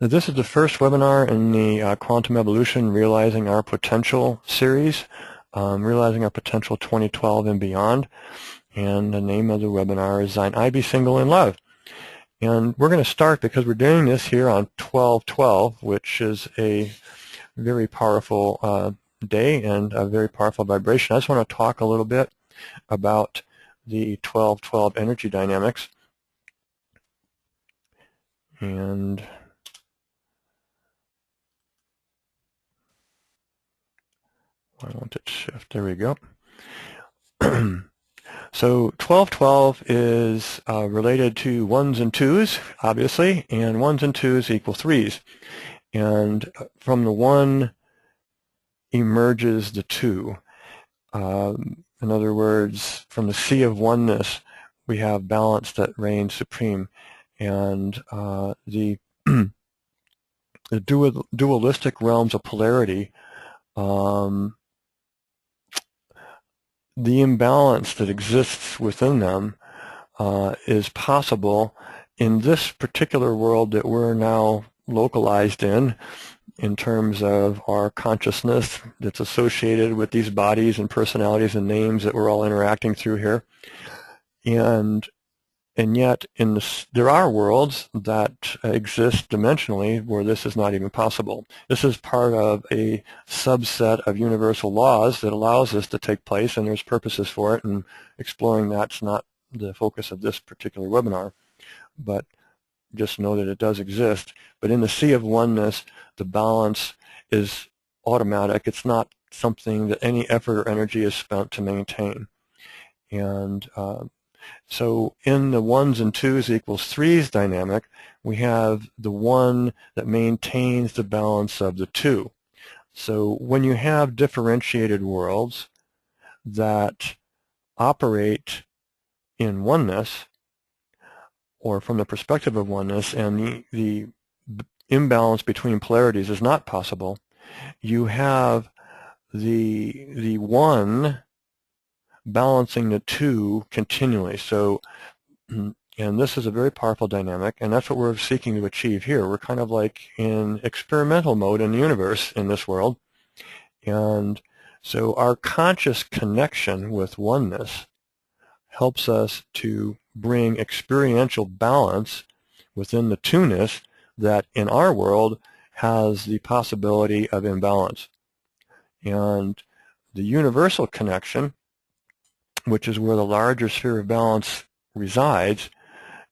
This is the first webinar in the Quantum Evolution Realizing Our Potential series, Realizing Our Potential 2012 and Beyond. And the name of the webinar is Sein I Be Single in Love. And we're going to start because we're doing this here on 12/12, which is a very powerful day and a very powerful vibration. I just want to talk a little bit about the 12/12 energy dynamics. And I want it to shift. There we go. So 12/12 is related to ones and twos, obviously, and ones and twos equal threes. And from the one emerges the two. In other words, from the sea of oneness, we have balance that reigns supreme. And the dualistic realms of polarity, the imbalance that exists within them is possible in this particular world that we're now localized in terms of our consciousness that's associated with these bodies and personalities and names that we're all interacting through here. And yet there are worlds that exist dimensionally where this is not even possible. This is part of a subset of universal laws that allows this to take place, and there's purposes for it, and exploring that's not the focus of this particular webinar. But just know that it does exist. But in the sea of oneness, the balance is automatic. It's not something that any effort or energy is spent to maintain. And so in the ones and twos equals threes dynamic, we have the one that maintains the balance of the two. So when you have differentiated worlds that operate in oneness, or from the perspective of oneness, and the imbalance between polarities is not possible, you have the one balancing the two continually. So, and this is a very powerful dynamic, and that's what we're seeking to achieve here. We're kind of like in experimental mode in the universe in this world. And so our conscious connection with oneness helps us to bring experiential balance within the two-ness that in our world has the possibility of imbalance. And the universal connection, which is where the larger sphere of balance resides,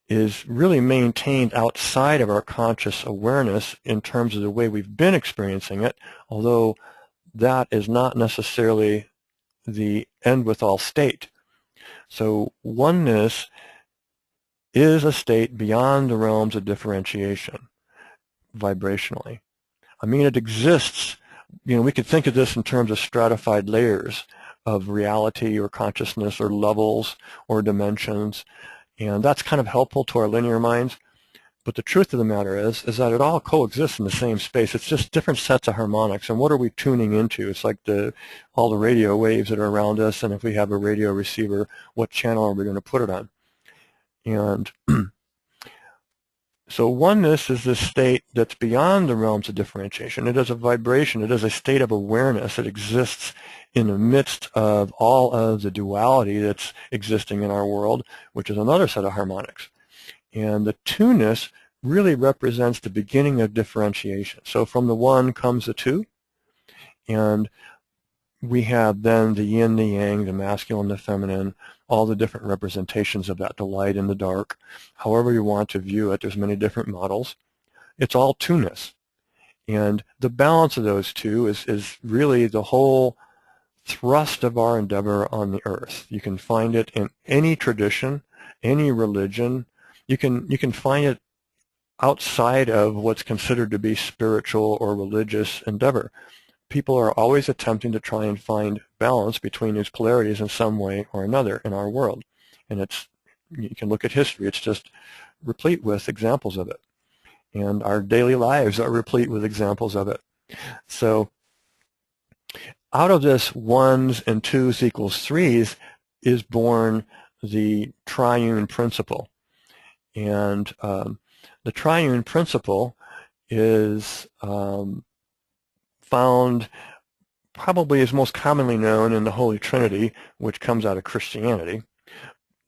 is really maintained outside of our conscious awareness in terms of the way we've been experiencing it, although that is not necessarily the end with all state. So oneness is a state beyond the realms of differentiation vibrationally. I mean, it exists. We could think of this in terms of stratified layers of reality or consciousness or levels or dimensions, and that's kind of helpful to our linear minds. But the truth of the matter is that it all coexists in the same space. It's just different sets of harmonics. And what are we tuning into? It's like all the radio waves that are around us, and if we have a radio receiver, what channel are we going to put it on? And so oneness is this state that's beyond the realms of differentiation. It is a vibration. It is a state of awareness that exists in the midst of all of the duality that's existing in our world, which is another set of harmonics. And the two-ness really represents the beginning of differentiation. So from the one comes the two, and we have then the yin, the yang, the masculine, the feminine, all the different representations of that, the light and the dark. However you want to view it, there's many different models. It's all two-ness. And the balance of those two is really the whole thrust of our endeavor on the earth. You can find it in any tradition, any religion. You can find it outside of what's considered to be spiritual or religious endeavor. People are always attempting to try and find balance between these polarities in some way or another in our world. And you can look at history. It's just replete with examples of it. And our daily lives are replete with examples of it. So out of this ones and twos equals threes is born the triune principle. And the triune principle is found, probably is most commonly known in the Holy Trinity, which comes out of Christianity.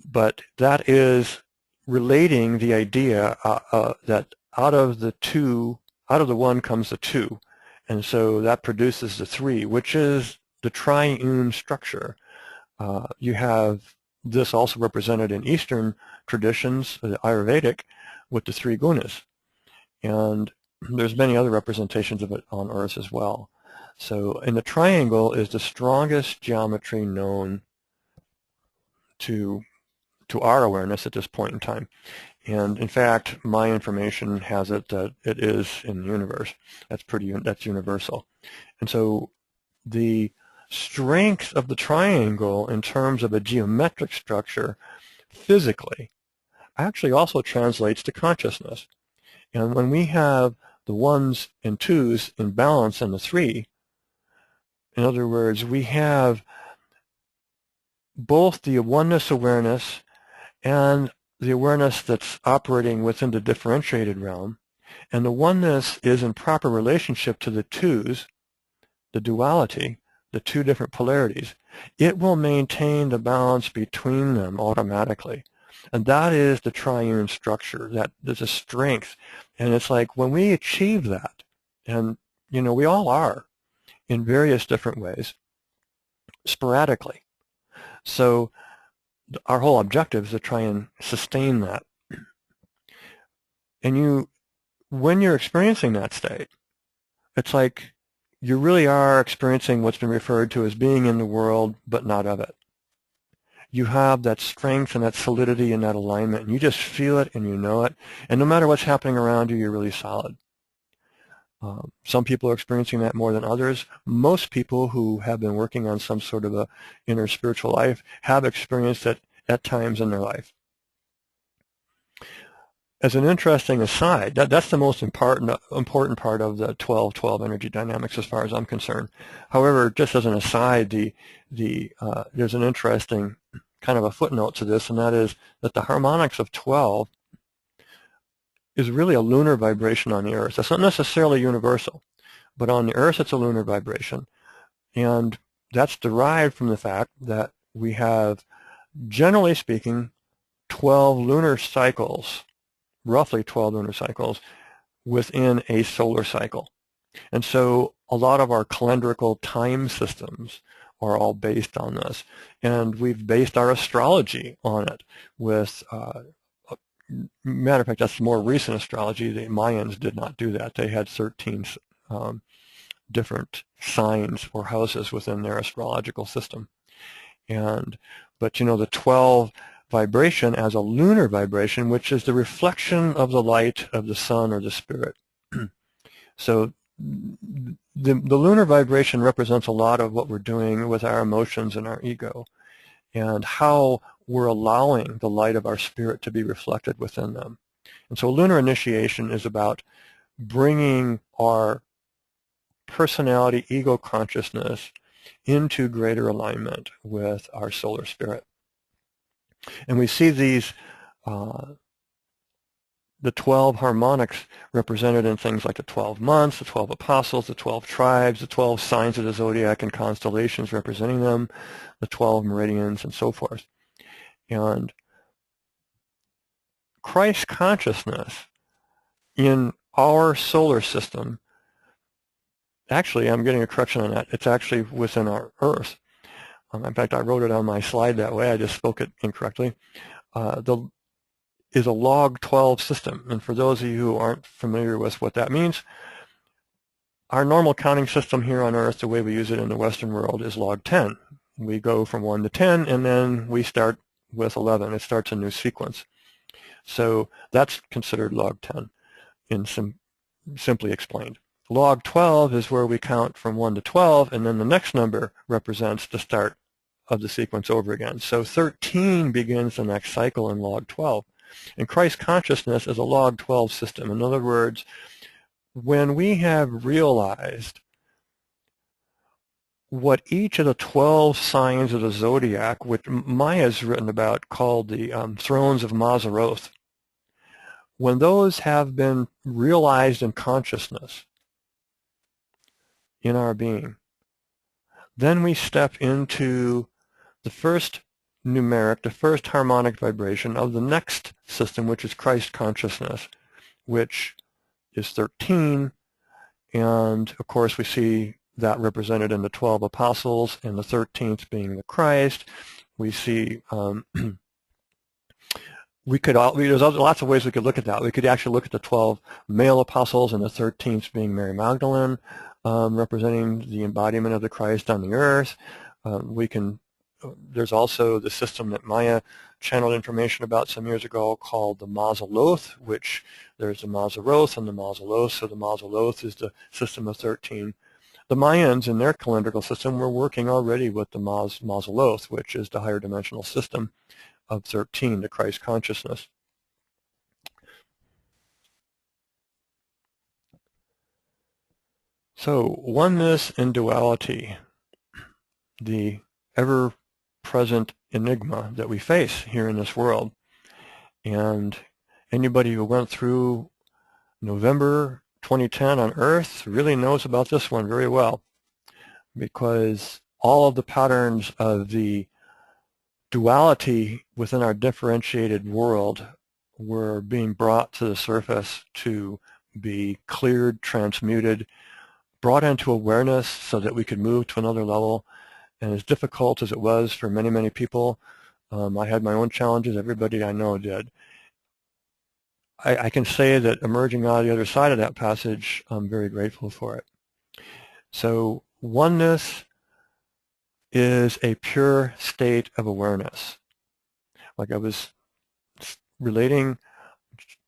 But that is relating the idea that out of the one comes the two. And so that produces the three, which is the triune structure. You have this also represented in Eastern traditions, the Ayurvedic, with the three gunas. And there's many other representations of it on Earth as well. So, and the triangle is the strongest geometry known to our awareness at this point in time. And in fact, my information has it that it is in the universe. That's universal. And so the strength of the triangle in terms of a geometric structure physically actually also translates to consciousness. And when we have the ones and twos in balance and the three, in other words, we have both the oneness awareness and the awareness that's operating within the differentiated realm, and the oneness is in proper relationship to the twos, the duality, the two different polarities, it will maintain the balance between them automatically. And that is the triune structure, that there's a strength. And it's like when we achieve that, and we all are in various different ways, sporadically. So our whole objective is to try and sustain that. And when you're experiencing that state, it's like you really are experiencing what's been referred to as being in the world, but not of it. You have that strength and that solidity and that alignment, and you just feel it and you know it. And no matter what's happening around you, you're really solid. Some people are experiencing that more than others. Most people who have been working on some sort of a inner spiritual life have experienced it at times in their life. As an interesting aside, that's the most important part of the 12-12 energy dynamics as far as I'm concerned. However, just as an aside, there's an interesting kind of a footnote to this, and that is that the harmonics of 12 is really a lunar vibration on the Earth. That's not necessarily universal, but on the Earth it's a lunar vibration. And that's derived from the fact that we have, generally speaking, 12 lunar cycles, roughly 12 lunar cycles, within a solar cycle. And so a lot of our calendrical time systems are all based on this. And we've based our astrology on it with matter of fact, that's more recent astrology. The Mayans did not do that. They had 13 different signs or houses within their astrological system. But the 12 vibration as a lunar vibration, which is the reflection of the light of the sun or the spirit. So the lunar vibration represents a lot of what we're doing with our emotions and our ego, and how we're allowing the light of our spirit to be reflected within them. And so lunar initiation is about bringing our personality, ego consciousness into greater alignment with our solar spirit. And we see these, the 12 harmonics represented in things like the 12 months, the 12 apostles, the 12 tribes, the 12 signs of the zodiac and constellations representing them, the 12 meridians, and so forth. And Christ consciousness in our solar system, actually, I'm getting a correction on that. It's actually within our Earth. In fact, I wrote it on my slide that way. I just spoke it incorrectly. Is a log 12 system. And for those of you who aren't familiar with what that means, our normal counting system here on Earth, the way we use it in the Western world, is log 10. We go from 1 to 10, and then we start with 11. It starts a new sequence. So that's considered log 10, simply explained. Log 12 is where we count from 1 to 12, and then the next number represents the start of the sequence over again. So 13 begins the next cycle in log 12. And Christ consciousness is a log 12 system. In other words, when we have realized what each of the 12 signs of the zodiac, which Maya's written about, called the thrones of Mazaroth, when those have been realized in consciousness, in our being, then we step into the first numeric, the first harmonic vibration of the next system, which is Christ consciousness, which is 13, and of course we see that represented in the 12 apostles, and the 13th being the Christ. We see there's lots of ways we could look at that. We could actually look at the 12 male apostles and the 13th being Mary Magdalene, representing the embodiment of the Christ on the earth. There's also the system that Maya channeled information about some years ago called the Mazaloth, which there's the Mazaroth and the Mazaloth. So the Mazaloth is the system of 13. The Mayans in their calendrical system were working already with the Mazaloth, which is the higher dimensional system of 13, the Christ consciousness. So oneness and duality, the ever-present enigma that we face here in this world. And anybody who went through November 2010 on Earth really knows about this one very well, because all of the patterns of the duality within our differentiated world were being brought to the surface to be cleared, transmuted, brought into awareness so that we could move to another level. And as difficult as it was for many, many people, I had my own challenges. Everybody I know did. I can say that emerging out of the other side of that passage, I'm very grateful for it. So oneness is a pure state of awareness. Like I was relating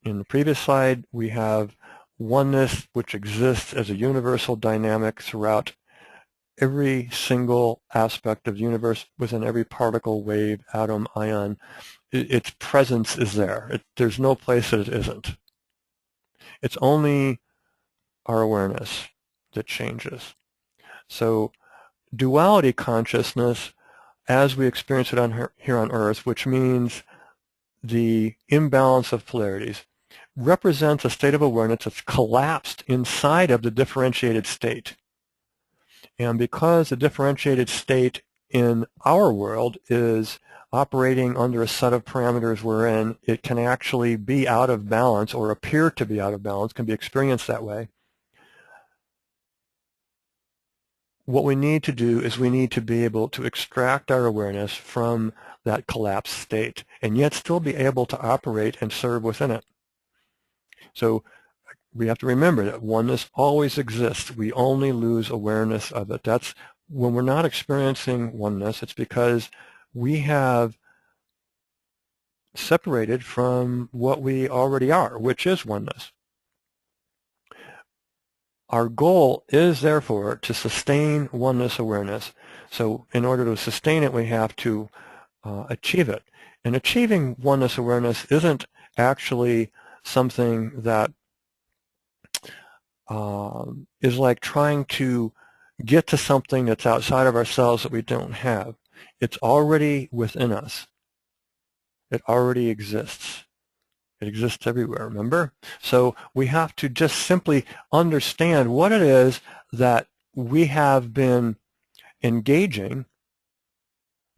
in the previous slide, we have oneness which exists as a universal dynamic throughout every single aspect of the universe, within every particle, wave, atom, ion. Its presence is there. There's no place that it isn't. It's only our awareness that changes. So duality consciousness, as we experience it here on Earth, which means the imbalance of polarities, represents a state of awareness that's collapsed inside of the differentiated state. And because the differentiated state in our world is operating under a set of parameters we're in, it can actually be out of balance or appear to be out of balance, can be experienced that way. What we need to do is we need to be able to extract our awareness from that collapsed state and yet still be able to operate and serve within it. So we have to remember that oneness always exists. We only lose awareness of it. That's when we're not experiencing oneness, it's because we have separated from what we already are, which is oneness. Our goal is, therefore, to sustain oneness awareness. So in order to sustain it, we have to achieve it. And achieving oneness awareness isn't actually something that is like trying to get to something that's outside of ourselves that we don't have. It's already within us. It already exists. It exists everywhere, remember? So we have to just simply understand what it is that we have been engaging,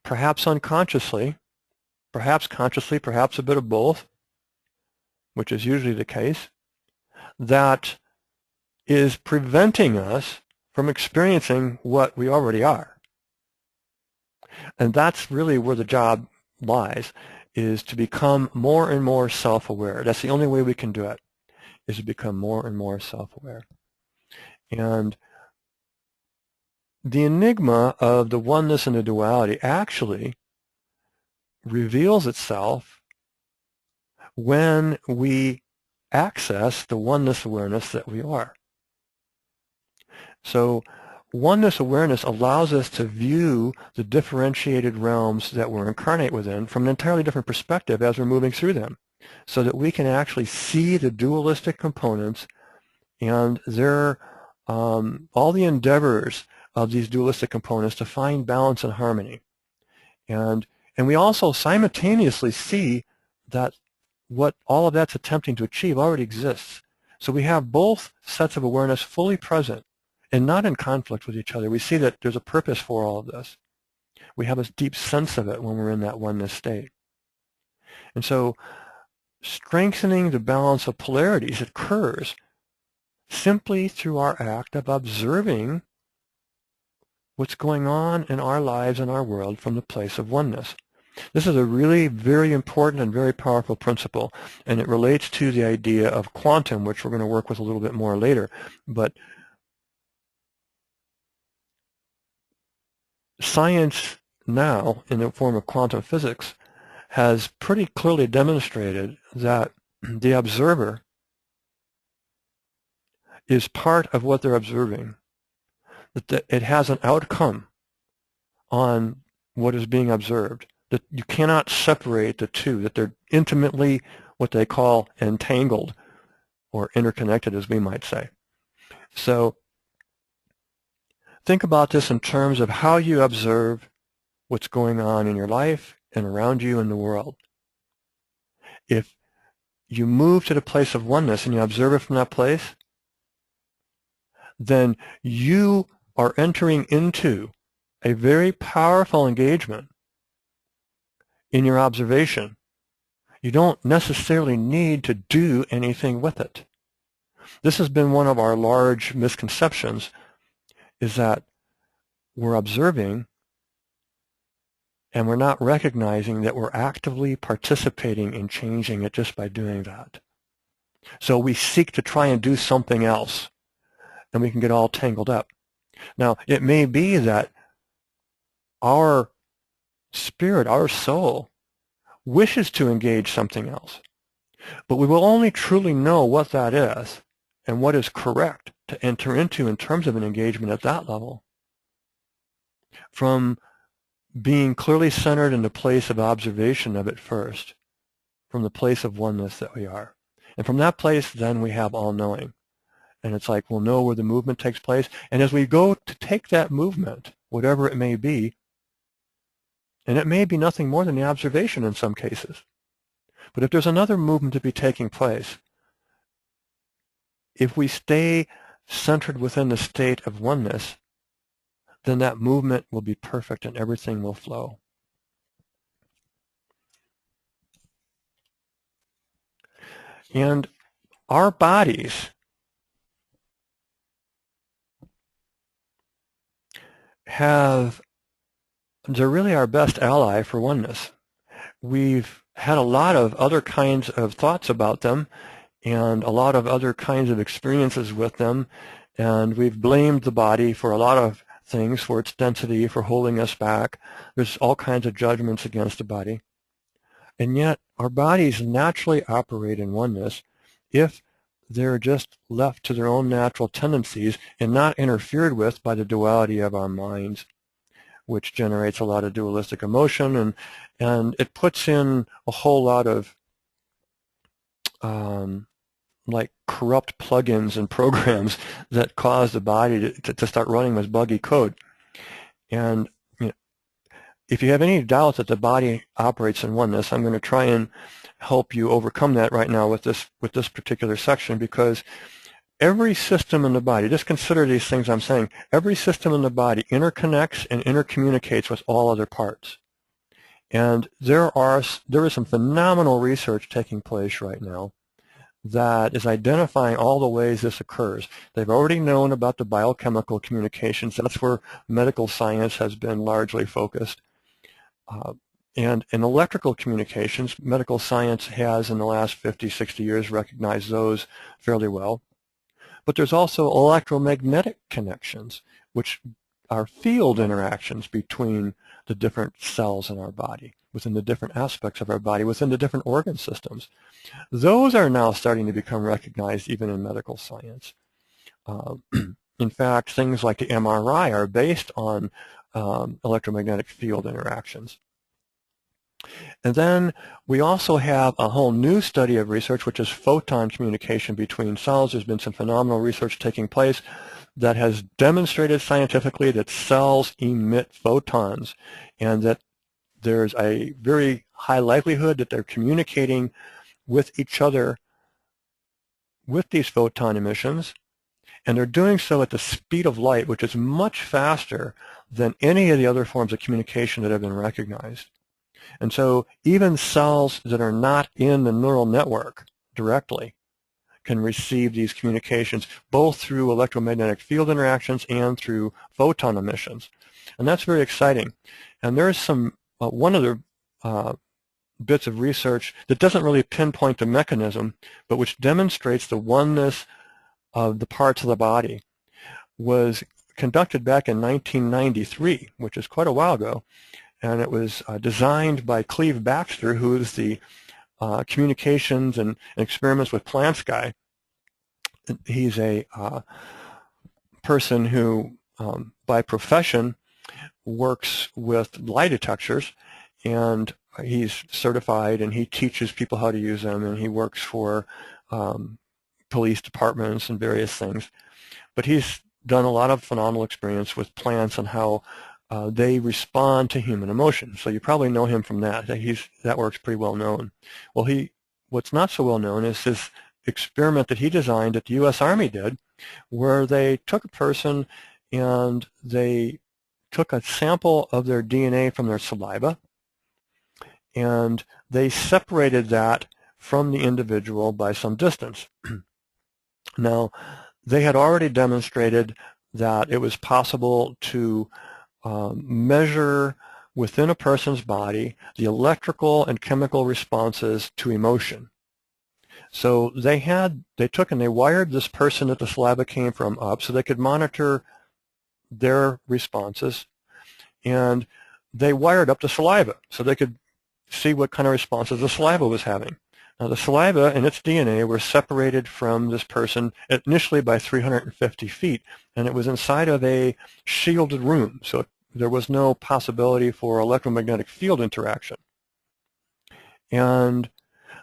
perhaps unconsciously, perhaps consciously, perhaps a bit of both, which is usually the case, that is preventing us from experiencing what we already are. And that's really where the job lies, is to become more and more self-aware. That's the only way we can do it, is to become more and more self-aware. And the enigma of the oneness and the duality actually reveals itself when we access the oneness awareness that we are. So oneness awareness allows us to view the differentiated realms that we're incarnate within from an entirely different perspective as we're moving through them, so that we can actually see the dualistic components and their all the endeavors of these dualistic components to find balance and harmony. And we also simultaneously see that what all of that's attempting to achieve already exists. So we have both sets of awareness fully present and not in conflict with each other. We see that there's a purpose for all of this. We have a deep sense of it when we're in that oneness state. And so strengthening the balance of polarities occurs simply through our act of observing what's going on in our lives and our world from the place of oneness. This is a really very important and very powerful principle, and it relates to the idea of quantum, which we're going to work with a little bit more later. But science now, in the form of quantum physics, has pretty clearly demonstrated that the observer is part of what they're observing, that it has an outcome on what is being observed, that you cannot separate the two, that they're intimately what they call entangled or interconnected, as we might say. So think about this in terms of how you observe what's going on in your life and around you in the world. If you move to the place of oneness and you observe it from that place, then you are entering into a very powerful engagement in your observation. You don't necessarily need to do anything with it. This has been one of our large misconceptions, is that we're observing and we're not recognizing that we're actively participating in changing it just by doing that. So we seek to try and do something else, and we can get all tangled up. Now, it may be that our spirit, our soul, wishes to engage something else, but we will only truly know what that is and what is correct to enter into in terms of an engagement at that level from being clearly centered in the place of observation of it first, from the place of oneness that we are. And from that place, then we have all-knowing. And it's like we'll know where the movement takes place. And as we go to take that movement, whatever it may be, and it may be nothing more than the observation in some cases, but if there's another movement to be taking place, if we stay centered within the state of oneness, then that movement will be perfect and everything will flow. And our bodies they're really our best ally for oneness. We've had a lot of other kinds of thoughts about them and a lot of other kinds of experiences with them, and we've blamed the body for a lot of things, for its density, for holding us back. There's all kinds of judgments against the body. And yet our bodies naturally operate in oneness if they're just left to their own natural tendencies and not interfered with by the duality of our minds, which generates a lot of dualistic emotion, and it puts in a whole lot of like corrupt plugins and programs that cause the body to start running with buggy code. And if you have any doubt that the body operates in oneness, I'm going to try and help you overcome that right now with this particular section, because every system in the body, just consider these things I'm saying, every system in the body interconnects and intercommunicates with all other parts. And there is some phenomenal research taking place right now that is identifying all the ways this occurs. They've already known about the biochemical communications. That's where medical science has been largely focused. And in electrical communications, medical science has in the last 50, 60 years recognized those fairly well. But there's also electromagnetic connections, which are field interactions between the different cells in our body, within the different aspects of our body, within the different organ systems. Those are now starting to become recognized even in medical science. In fact, things like the MRI are based on electromagnetic field interactions. And then we also have a whole new study of research, which is photon communication between cells. There's been some phenomenal research taking place that has demonstrated scientifically that cells emit photons, and that there's a very high likelihood that they're communicating with each other with these photon emissions, and they're doing so at the speed of light, which is much faster than any of the other forms of communication that have been recognized. And so even cells that are not in the neural network directly can receive these communications, both through electromagnetic field interactions and through photon emissions. And that's very exciting. And there's some one other bits of research that doesn't really pinpoint the mechanism, but which demonstrates the oneness of the parts of the body, was conducted back in 1993, which is quite a while ago, and it was designed by Cleve Baxter, who is the communications and experiments with plants guy. He's a person who, by profession, works with lie detectors, and he's certified, and he teaches people how to use them, and he works for police departments and various things. But he's done a lot of phenomenal experience with plants and how they respond to human emotion. So you probably know him from that. That work's pretty well known. Well, what's not so well known is this experiment that he designed that the U.S. Army did, where they took a person and they took a sample of their DNA from their saliva, and they separated that from the individual by some distance. Now, they had already demonstrated that it was possible to measure within a person's body the electrical and chemical responses to emotion. So they took and they wired this person that the saliva came from up so they could monitor their responses, and they wired up the saliva so they could see what kind of responses the saliva was having. Now, the saliva and its DNA were separated from this person initially by 350 feet, and it was inside of a shielded room, so there was no possibility for electromagnetic field interaction. And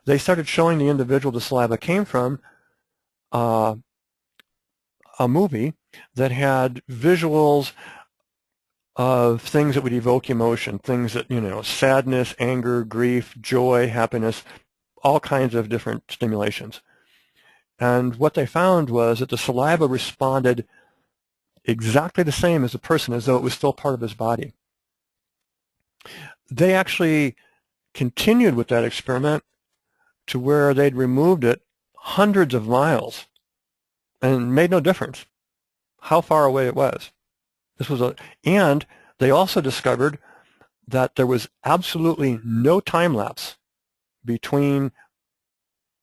they started showing the individual the saliva came from a movie that had visuals of things that would evoke emotion, things that, sadness, anger, grief, joy, happiness, all kinds of different stimulations. And what they found was that the saliva responded exactly the same as the person, as though it was still part of his body. They actually continued with that experiment to where they'd removed it hundreds of miles and made no difference how far away it was. And they also discovered that there was absolutely no time lapse between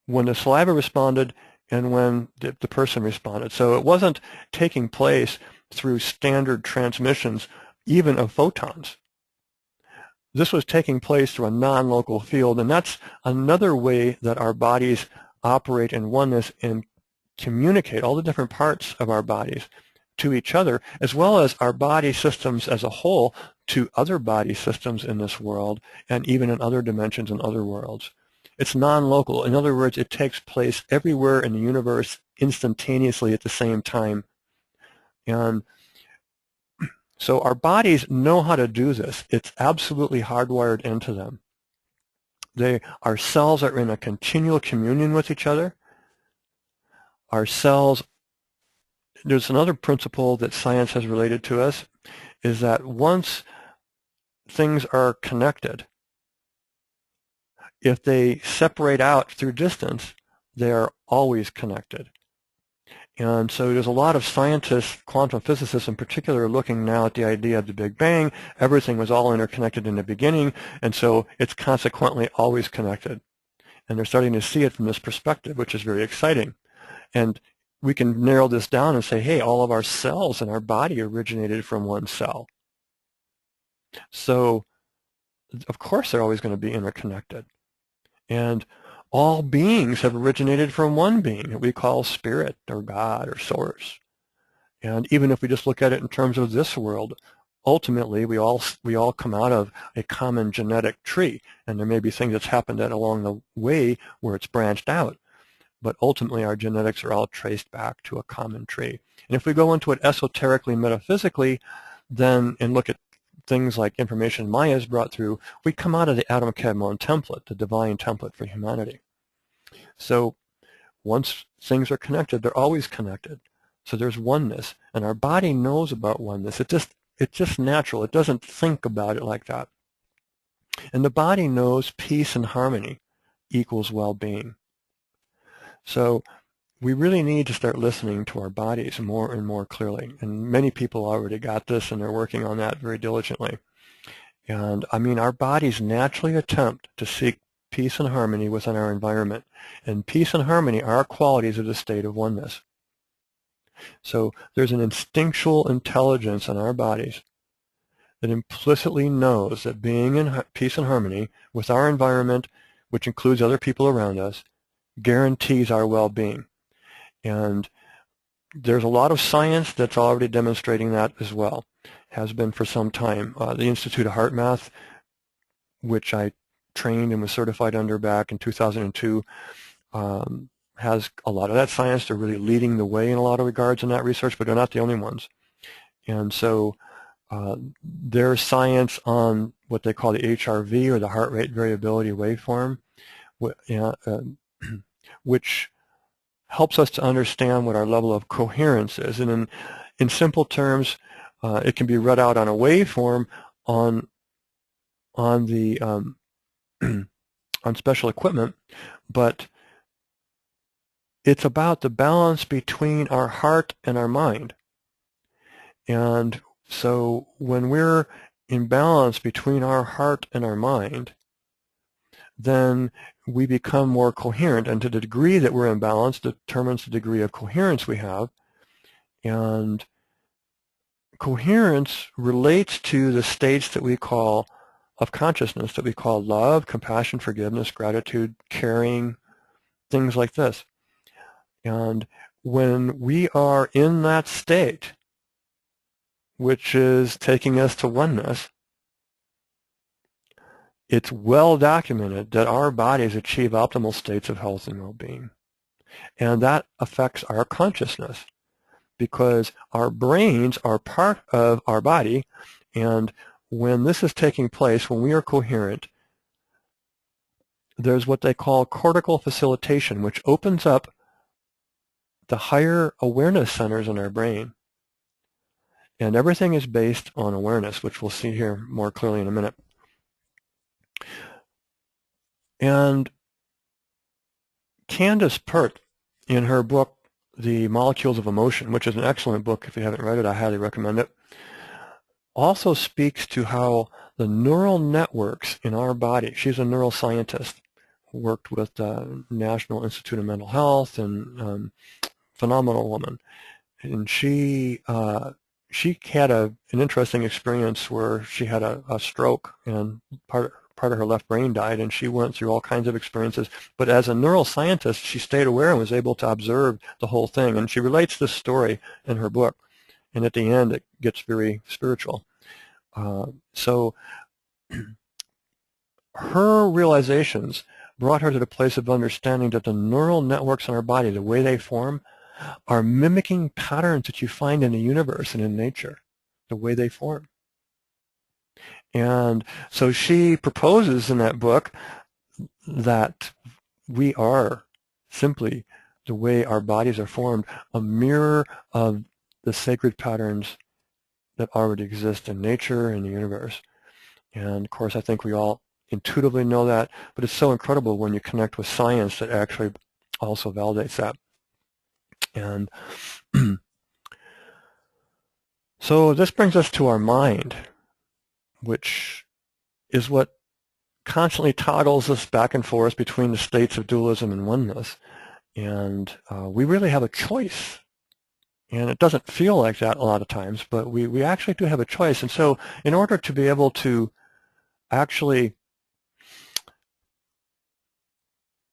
when the saliva responded and when the person responded. So it wasn't taking place through standard transmissions, even of photons. This was taking place through a non-local field, and that's another way that our bodies operate in oneness and communicate all the different parts of our bodies to each other, as well as our body systems as a whole to other body systems in this world and even in other dimensions and other worlds. It's non-local. In other words, it takes place everywhere in the universe instantaneously at the same time. And so our bodies know how to do this. It's absolutely hardwired into them. Our cells are in a continual communion with each other. Our cells, there's another principle that science has related to us, is that once things are connected, if they separate out through distance, they are always connected. And so there's a lot of scientists, quantum physicists in particular, looking now at the idea of the Big Bang. Everything was all interconnected in the beginning, and so it's consequently always connected. And they're starting to see it from this perspective, which is very exciting. And we can narrow this down and say, hey, all of our cells in our body originated from one cell. So, of course, they're always going to be interconnected. And all beings have originated from one being that we call spirit or God or source. And even if we just look at it in terms of this world, ultimately we all come out of a common genetic tree. And there may be things that's happened along the way where it's branched out. But ultimately our genetics are all traced back to a common tree. And if we go into it esoterically, metaphysically, then and look at things like information Maya has brought through, we come out of the Adam Kadmon template, the divine template for humanity. So once things are connected, they're always connected. So there's oneness, and our body knows about oneness. It's just natural. It doesn't think about it like that. And the body knows peace and harmony equals well-being. So we really need to start listening to our bodies more and more clearly. And many people already got this, and they're working on that very diligently. And I mean, our bodies naturally attempt to seek peace and harmony within our environment. And peace and harmony are qualities of the state of oneness. So there's an instinctual intelligence in our bodies that implicitly knows that being in peace and harmony with our environment, which includes other people around us, guarantees our well-being. And there's a lot of science that's already demonstrating that as well, has been for some time. The Institute of HeartMath, which I trained and was certified under back in 2002, has a lot of that science. They're really leading the way in a lot of regards in that research, but they're not the only ones. And so their science on what they call the HRV, or the heart rate variability waveform, which helps us to understand what our level of coherence is. And in simple terms, it can be read out on a waveform on the on special equipment, but it's about the balance between our heart and our mind. And so when we're in balance between our heart and our mind, then we become more coherent. And to the degree that we're in balance determines the degree of coherence we have. And coherence relates to the states that we call of consciousness, that we call love, compassion, forgiveness, gratitude, caring, things like this. And when we are in that state, which is taking us to oneness, it's well documented that our bodies achieve optimal states of health and well-being. And that affects our consciousness, because our brains are part of our body, and when this is taking place, when we are coherent, there's what they call cortical facilitation, which opens up the higher awareness centers in our brain. And everything is based on awareness, which we'll see here more clearly in a minute. And Candace Pert, in her book, The Molecules of Emotion, which is an excellent book. If you haven't read it, I highly recommend it, also speaks to how the neural networks in our body, she's a neuroscientist, worked with the National Institute of Mental Health, and phenomenal woman. And she had an interesting experience where she had a stroke, and part of her left brain died, and she went through all kinds of experiences. But as a neuroscientist, she stayed aware and was able to observe the whole thing. And she relates this story in her book. And at the end, it gets very spiritual. So her realizations brought her to the place of understanding that the neural networks in our body, the way they form, are mimicking patterns that you find in the universe and in nature, the way they form. And so she proposes in that book that we are simply, the way our bodies are formed, a mirror of the sacred patterns that already exist in nature and the universe. And of course, I think we all intuitively know that, but it's so incredible when you connect with science that actually also validates that. And so this brings us to our mind, which is what constantly toggles us back and forth between the states of dualism and oneness. And we really have a choice. And it doesn't feel like that a lot of times, but we actually do have a choice. And so in order to be able to actually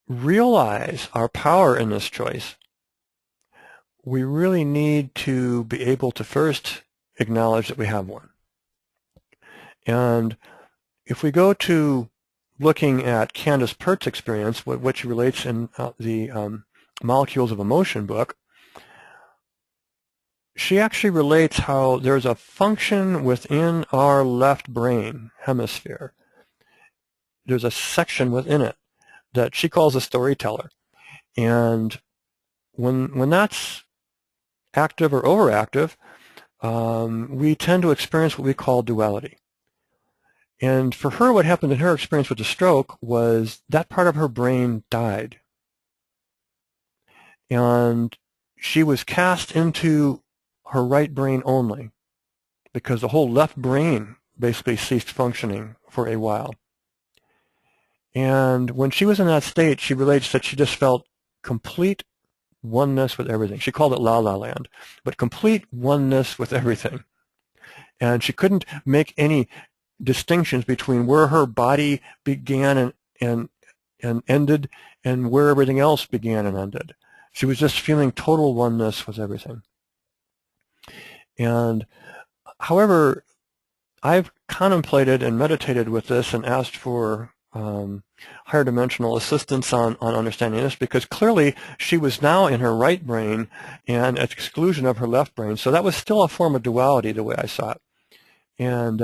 realize our power in this choice, we really need to be able to first acknowledge that we have one. And if we go to looking at Candace Pert's experience, which relates in the Molecules of Emotion book, she actually relates how there's a function within our left brain hemisphere. There's a section within it that she calls a storyteller. And when that's active or overactive, we tend to experience what we call duality. And for her, what happened in her experience with the stroke was that part of her brain died. And she was cast into her right brain only because the whole left brain basically ceased functioning for a while. And when she was in that state, she relates that she just felt complete oneness with everything. She called it La La Land, but complete oneness with everything. And she couldn't make any distinctions between where her body began and ended and where everything else began and ended. She was just feeling total oneness with everything. And however, I've contemplated and meditated with this and asked for higher dimensional assistance on understanding this, because clearly she was now in her right brain and at the exclusion of her left brain. So that was still a form of duality the way I saw it. And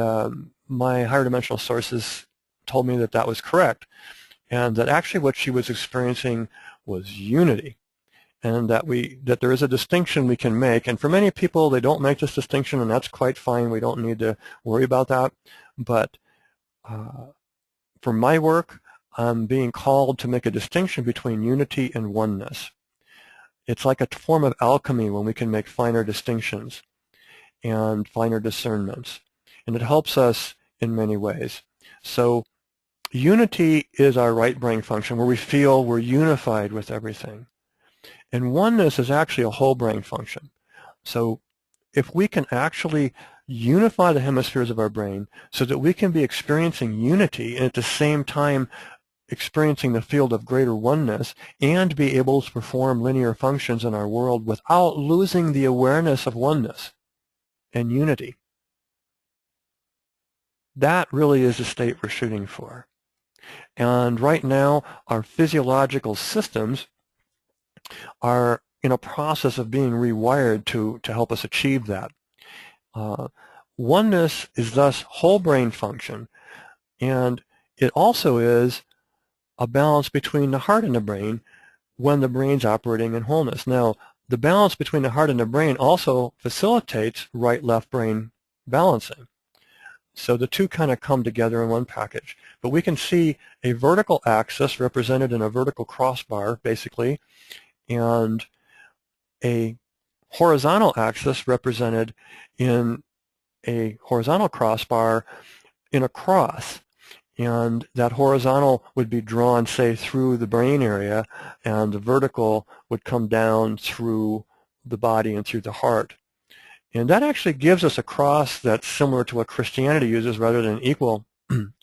my higher dimensional sources told me that that was correct, and that actually what she was experiencing was unity, and that there is a distinction we can make. And for many people, they don't make this distinction, and that's quite fine. We don't need to worry about that. But for my work, I'm being called to make a distinction between unity and oneness. It's like a form of alchemy when we can make finer distinctions and finer discernments. And it helps us in many ways. So unity is our right brain function, where we feel we're unified with everything. And oneness is actually a whole brain function. So if we can actually unify the hemispheres of our brain so that we can be experiencing unity and at the same time experiencing the field of greater oneness, and be able to perform linear functions in our world without losing the awareness of oneness and unity, that really is the state we're shooting for. And right now, our physiological systems are in a process of being rewired to help us achieve that. Oneness is thus whole brain function, and it also is a balance between the heart and the brain when the brain's operating in wholeness. Now, the balance between the heart and the brain also facilitates right-left brain balancing. So the two kind of come together in one package. But we can see a vertical axis represented in a vertical crossbar, basically, and a horizontal axis represented in a horizontal crossbar in a cross. And that horizontal would be drawn, say, through the brain area, and the vertical would come down through the body and through the heart. And that actually gives us a cross that's similar to what Christianity uses rather than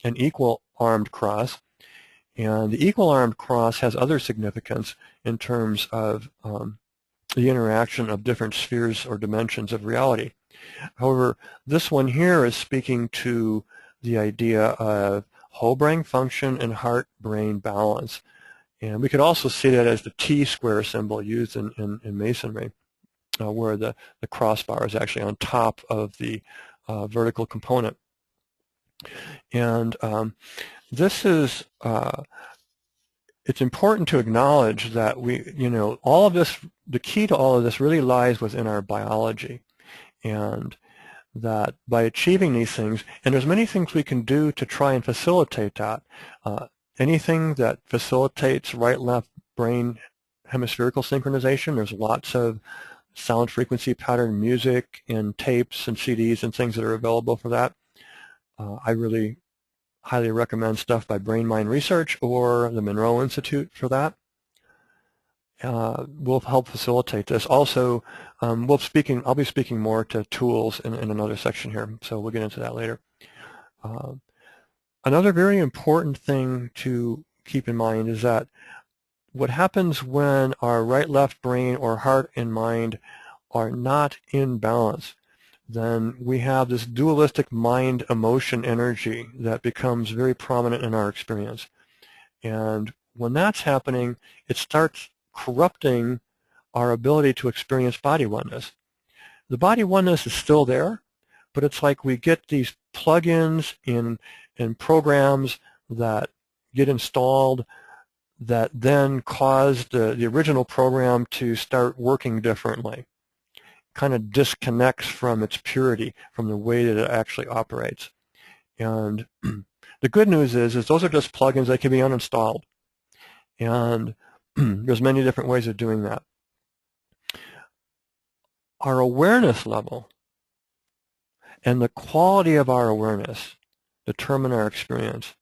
an equal armed cross. And the equal armed cross has other significance in terms of the interaction of different spheres or dimensions of reality. However, this one here is speaking to the idea of whole brain function and heart-brain balance. And we could also see that as the T-square symbol used in Masonry, where the crossbar is actually on top of the vertical component. And this is, it's important to acknowledge that all of this, the key to all of this really lies within our biology. And that by achieving these things, and there's many things we can do to try and facilitate that. Anything that facilitates right-left brain hemispherical synchronization, there's lots of sound frequency pattern music and tapes and CDs and things that are available for that. I really highly recommend stuff by Brain Mind Research or the Monroe Institute for that. Will help facilitate this. Also, I'll be speaking more to tools in another section here, so we'll get into that later. Another very important thing to keep in mind is that what happens when our right-left brain or heart and mind are not in balance, then we have this dualistic mind-emotion energy that becomes very prominent in our experience. And when that's happening, it starts corrupting our ability to experience body oneness. The body oneness is still there, but it's like we get these plugins in programs that get installed that then caused the original program to start working differently. Kind of disconnects from its purity, from the way that it actually operates. And the good news is those are just plugins that can be uninstalled. And there's many different ways of doing that. Our awareness level and the quality of our awareness determine our experience.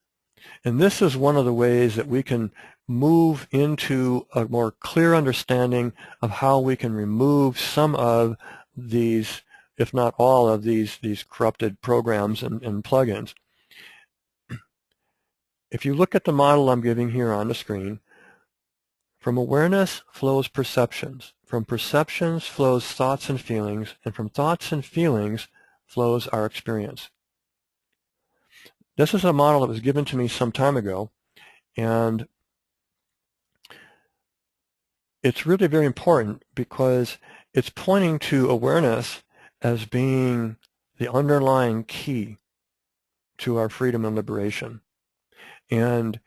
And this is one of the ways that we can move into a more clear understanding of how we can remove some of these, if not all of these corrupted programs and plugins. If you look at the model I'm giving here on the screen, from awareness flows perceptions. From perceptions flows thoughts and feelings, and from thoughts and feelings flows our experience. This is a model that was given to me some time ago, and it's really very important because it's pointing to awareness as being the underlying key to our freedom and liberation. And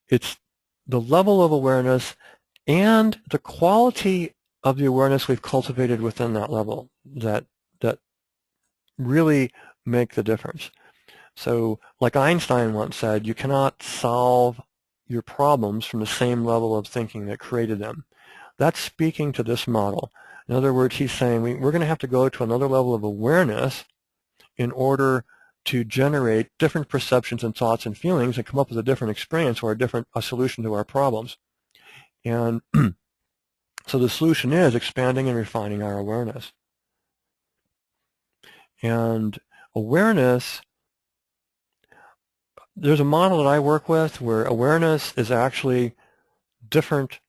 it's the level of awareness and the quality of the awareness we've cultivated within that level that really make the difference. So like Einstein once said, you cannot solve your problems from the same level of thinking that created them. That's speaking to this model. In other words, he's saying we're going to have to go to another level of awareness in order to generate different perceptions and thoughts and feelings and come up with a different experience or a solution to our problems. And so the solution is expanding and refining our awareness. And awareness, there's a model that I work with where awareness is actually different.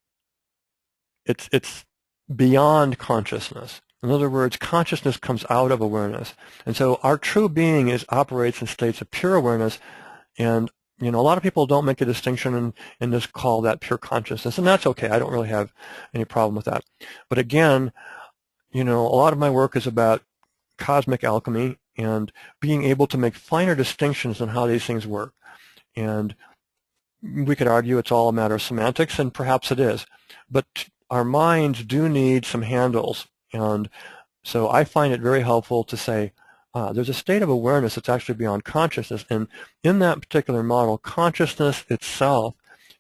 It's beyond consciousness. In other words, consciousness comes out of awareness. And so our true being operates in states of pure awareness. And a lot of people don't make a distinction and just call that pure consciousness. And that's okay. I don't really have any problem with that. But again, a lot of my work is about cosmic alchemy and being able to make finer distinctions on how these things work. And we could argue it's all a matter of semantics, and perhaps it is. But our minds do need some handles. And so I find it very helpful to say, there's a state of awareness that's actually beyond consciousness. And in that particular model, consciousness itself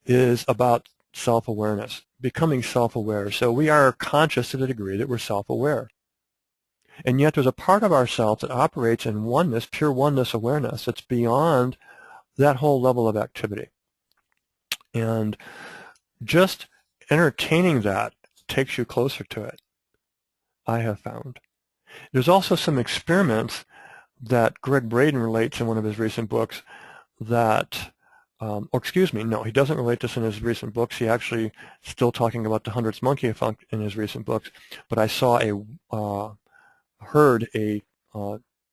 is about self-awareness, becoming self-aware. So we are conscious to the degree that we're self-aware. And yet there's a part of ourself that operates in oneness, pure oneness awareness. It's beyond that whole level of activity. And just entertaining that takes you closer to it, I have found. There's also some experiments that Gregg Braden relates in one of his recent books that, or excuse me, no, he doesn't relate this in his recent books. He actually still talking about the Hundredth Monkey Effect in his recent books. But I saw heard a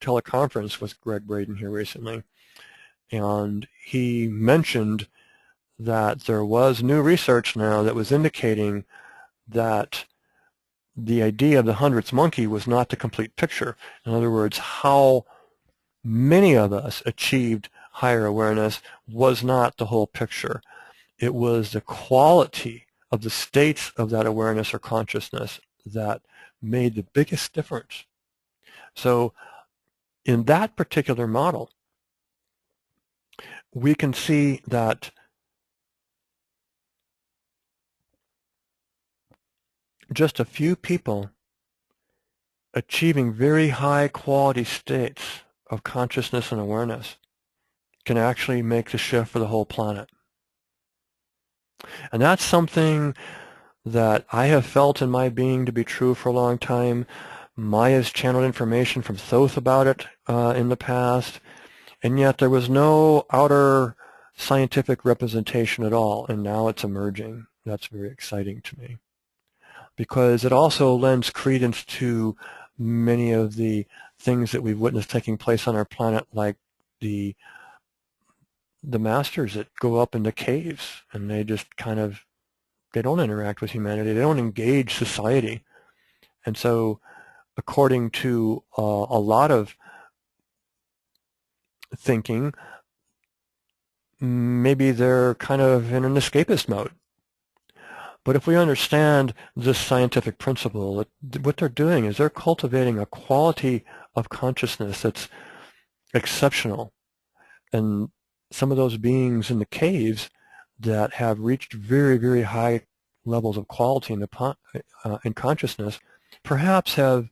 teleconference with Gregg Braden here recently, and he mentioned that there was new research now that was indicating that the idea of the 100th monkey was not the complete picture. In other words, how many of us achieved higher awareness was not the whole picture. It was the quality of the states of that awareness or consciousness that made the biggest difference. So in that particular model, we can see that just a few people achieving very high quality states of consciousness and awareness can actually make the shift for the whole planet. And that's something that I have felt in my being to be true for a long time. Maya's channeled information from Thoth about it in the past, and yet there was no outer scientific representation at all, and now it's emerging. That's very exciting to me, because it also lends credence to many of the things that we've witnessed taking place on our planet, like the masters that go up into caves and they just they don't interact with humanity. They don't engage society. And so according to a lot of thinking, maybe they're kind of in an escapist mode. But if we understand this scientific principle, what they're doing is they're cultivating a quality of consciousness that's exceptional. And some of those beings in the caves that have reached very, very high levels of quality in consciousness perhaps have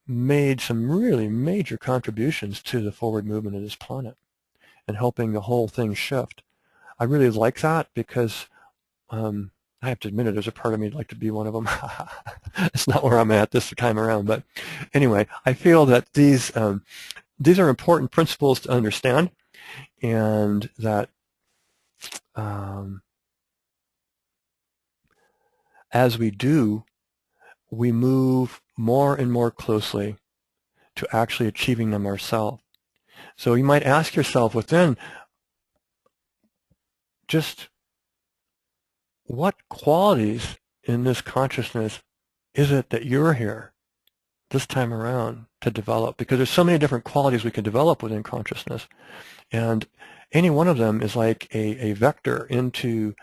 made some really major contributions to the forward movement of this planet and helping the whole thing shift. I really like that because I have to admit it, there's a part of me that'd like to be one of them. It's not where I'm at this time around, but anyway, I feel that these are important principles to understand, and that as we do, we move more and more closely to actually achieving them ourselves. So you might ask yourself within, just what qualities in this consciousness is it that you're here this time around to develop? Because there's so many different qualities we can develop within consciousness, and any one of them is like a vector into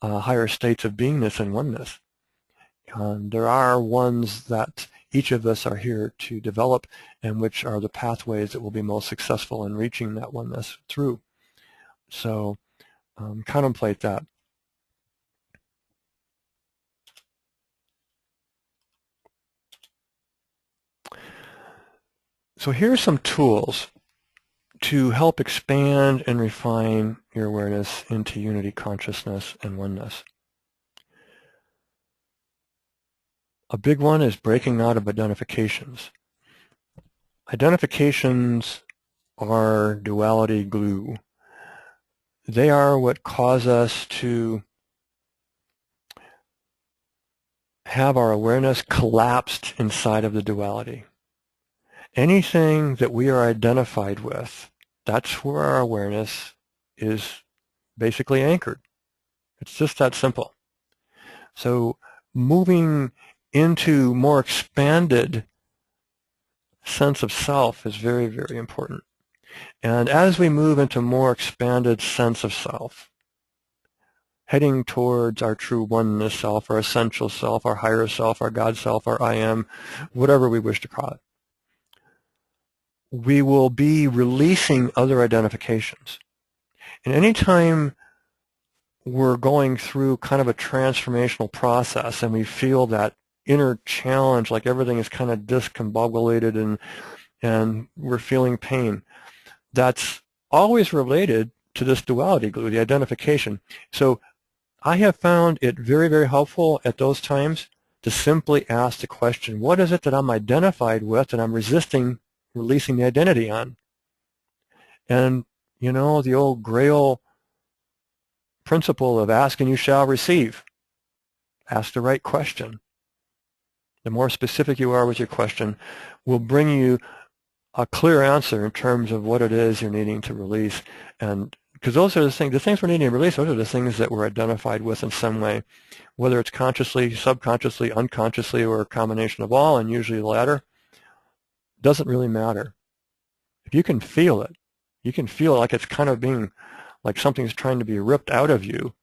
higher states of beingness and oneness. There are ones that each of us are here to develop, and which are the pathways that will be most successful in reaching that oneness through. So contemplate that. So here are some tools to help expand and refine your awareness into unity, consciousness, and oneness. A big one is breaking out of identifications. Identifications are duality glue. They are what cause us to have our awareness collapsed inside of the duality. Anything that we are identified with, that's where our awareness is basically anchored. It's just that simple. So moving into more expanded sense of self is very, very important. And as we move into more expanded sense of self, heading towards our true oneness self, our essential self, our higher self, our God self, our I am, whatever we wish to call it, we will be releasing other identifications. And anytime we're going through kind of a transformational process and we feel that inner challenge, like everything is kind of discombobulated and we're feeling pain, that's always related to this duality glue, the identification. So I have found it very, very helpful at those times to simply ask the question, what is it that I'm identified with and I'm resisting releasing the identity on? And, you know, the old Grail principle of ask and you shall receive. Ask the right question. The more specific you are with your question will bring you a clear answer in terms of what it is you're needing to release. And because those are the things we're needing to release, those are the things that we're identified with in some way, whether it's consciously, subconsciously, unconsciously, or a combination of all, and usually the latter, doesn't really matter. If you can feel it, you can feel like it's kind of being like something's trying to be ripped out of you.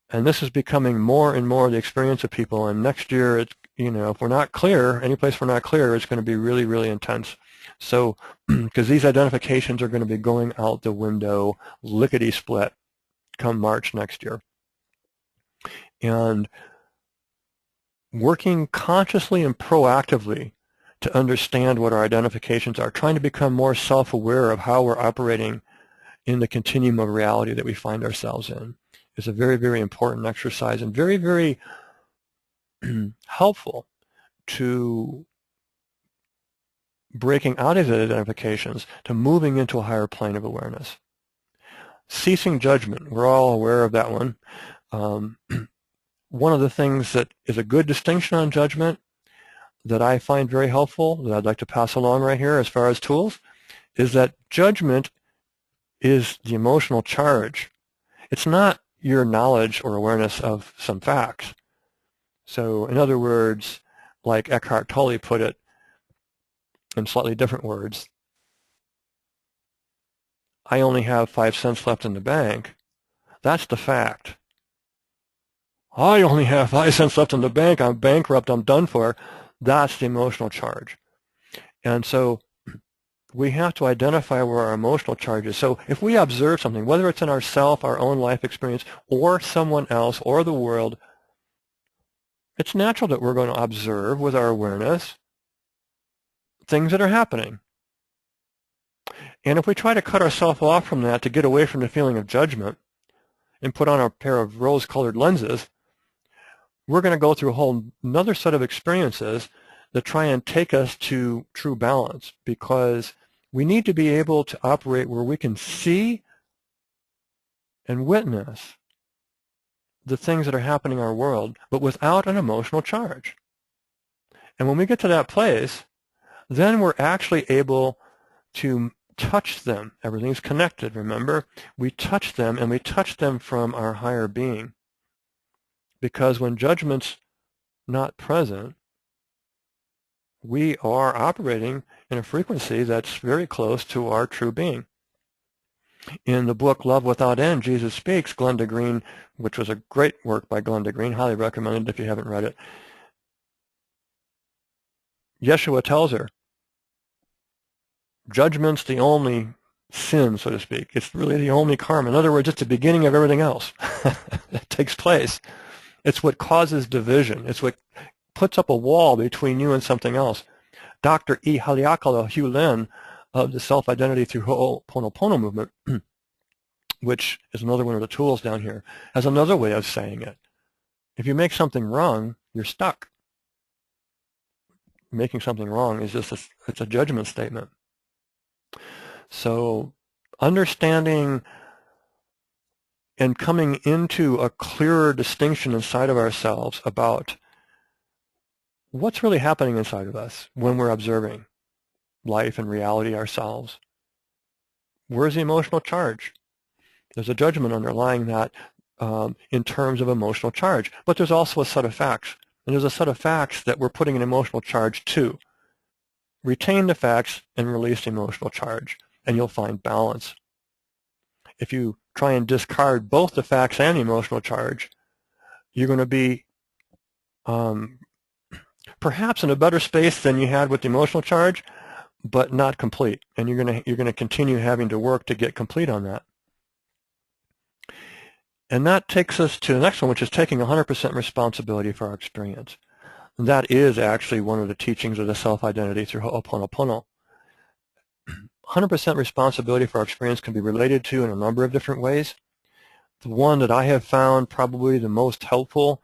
And this is becoming more and more the experience of people. And next year, it's, you know, if we're not clear, any place we're not clear, it's going to be really, really intense. So, because these identifications are going to be going out the window, lickety-split, come March next year. And working consciously and proactively to understand what our identifications are, trying to become more self-aware of how we're operating in the continuum of reality that we find ourselves in, is a very, very important exercise and very, very helpful to breaking out of the identifications to moving into a higher plane of awareness. Ceasing judgment, we're all aware of that one. One of the things that is a good distinction on judgment that I find very helpful, that I'd like to pass along right here as far as tools, is that judgment is the emotional charge. It's not your knowledge or awareness of some facts. So in other words, like Eckhart Tolle put it in slightly different words, I only have 5 cents left in the bank. That's the fact. I only have 5 cents left in the bank, I'm bankrupt, I'm done for. That's the emotional charge. And so we have to identify where our emotional charge is. So if we observe something, whether it's in ourself, our own life experience, or someone else, or the world, it's natural that we're going to observe with our awareness things that are happening. And if we try to cut ourselves off from that to get away from the feeling of judgment and put on a pair of rose-colored lenses, we're going to go through a whole another set of experiences that try and take us to true balance, because we need to be able to operate where we can see and witness the things that are happening in our world, but without an emotional charge. And when we get to that place, then we're actually able to touch them. Everything's connected, remember? We touch them, and we touch them from our higher being. Because when judgment's not present, we are operating in a frequency that's very close to our true being. In the book Love Without End, Jesus Speaks, Glenda Green, which was a great work by Glenda Green, highly recommended if you haven't read it, Yeshua tells her, judgment's the only sin, so to speak. It's really the only karma. In other words, it's the beginning of everything else that takes place. It's what causes division. It's what puts up a wall between you and something else. Dr. E. Haleakala Hugh Lin of the Self-Identity Through Ho'oponopono movement, which is another one of the tools down here, has another way of saying it. If you make something wrong, you're stuck. Making something wrong is just it's a judgment statement. So understanding and coming into a clearer distinction inside of ourselves about what's really happening inside of us when we're observing life and reality ourselves. Where's the emotional charge? There's a judgment underlying that in terms of emotional charge. But there's also a set of facts. And there's a set of facts that we're putting an emotional charge to. Retain the facts and release the emotional charge, and you'll find balance. If you try and discard both the facts and the emotional charge, you're going to be perhaps in a better space than you had with the emotional charge, but not complete. And you're going to continue having to work to get complete on that. And that takes us to the next one, which is taking 100% responsibility for our experience. And that is actually one of the teachings of the self-identity through Ho'oponopono. 100% responsibility for our experience can be related to in a number of different ways. The one that I have found probably the most helpful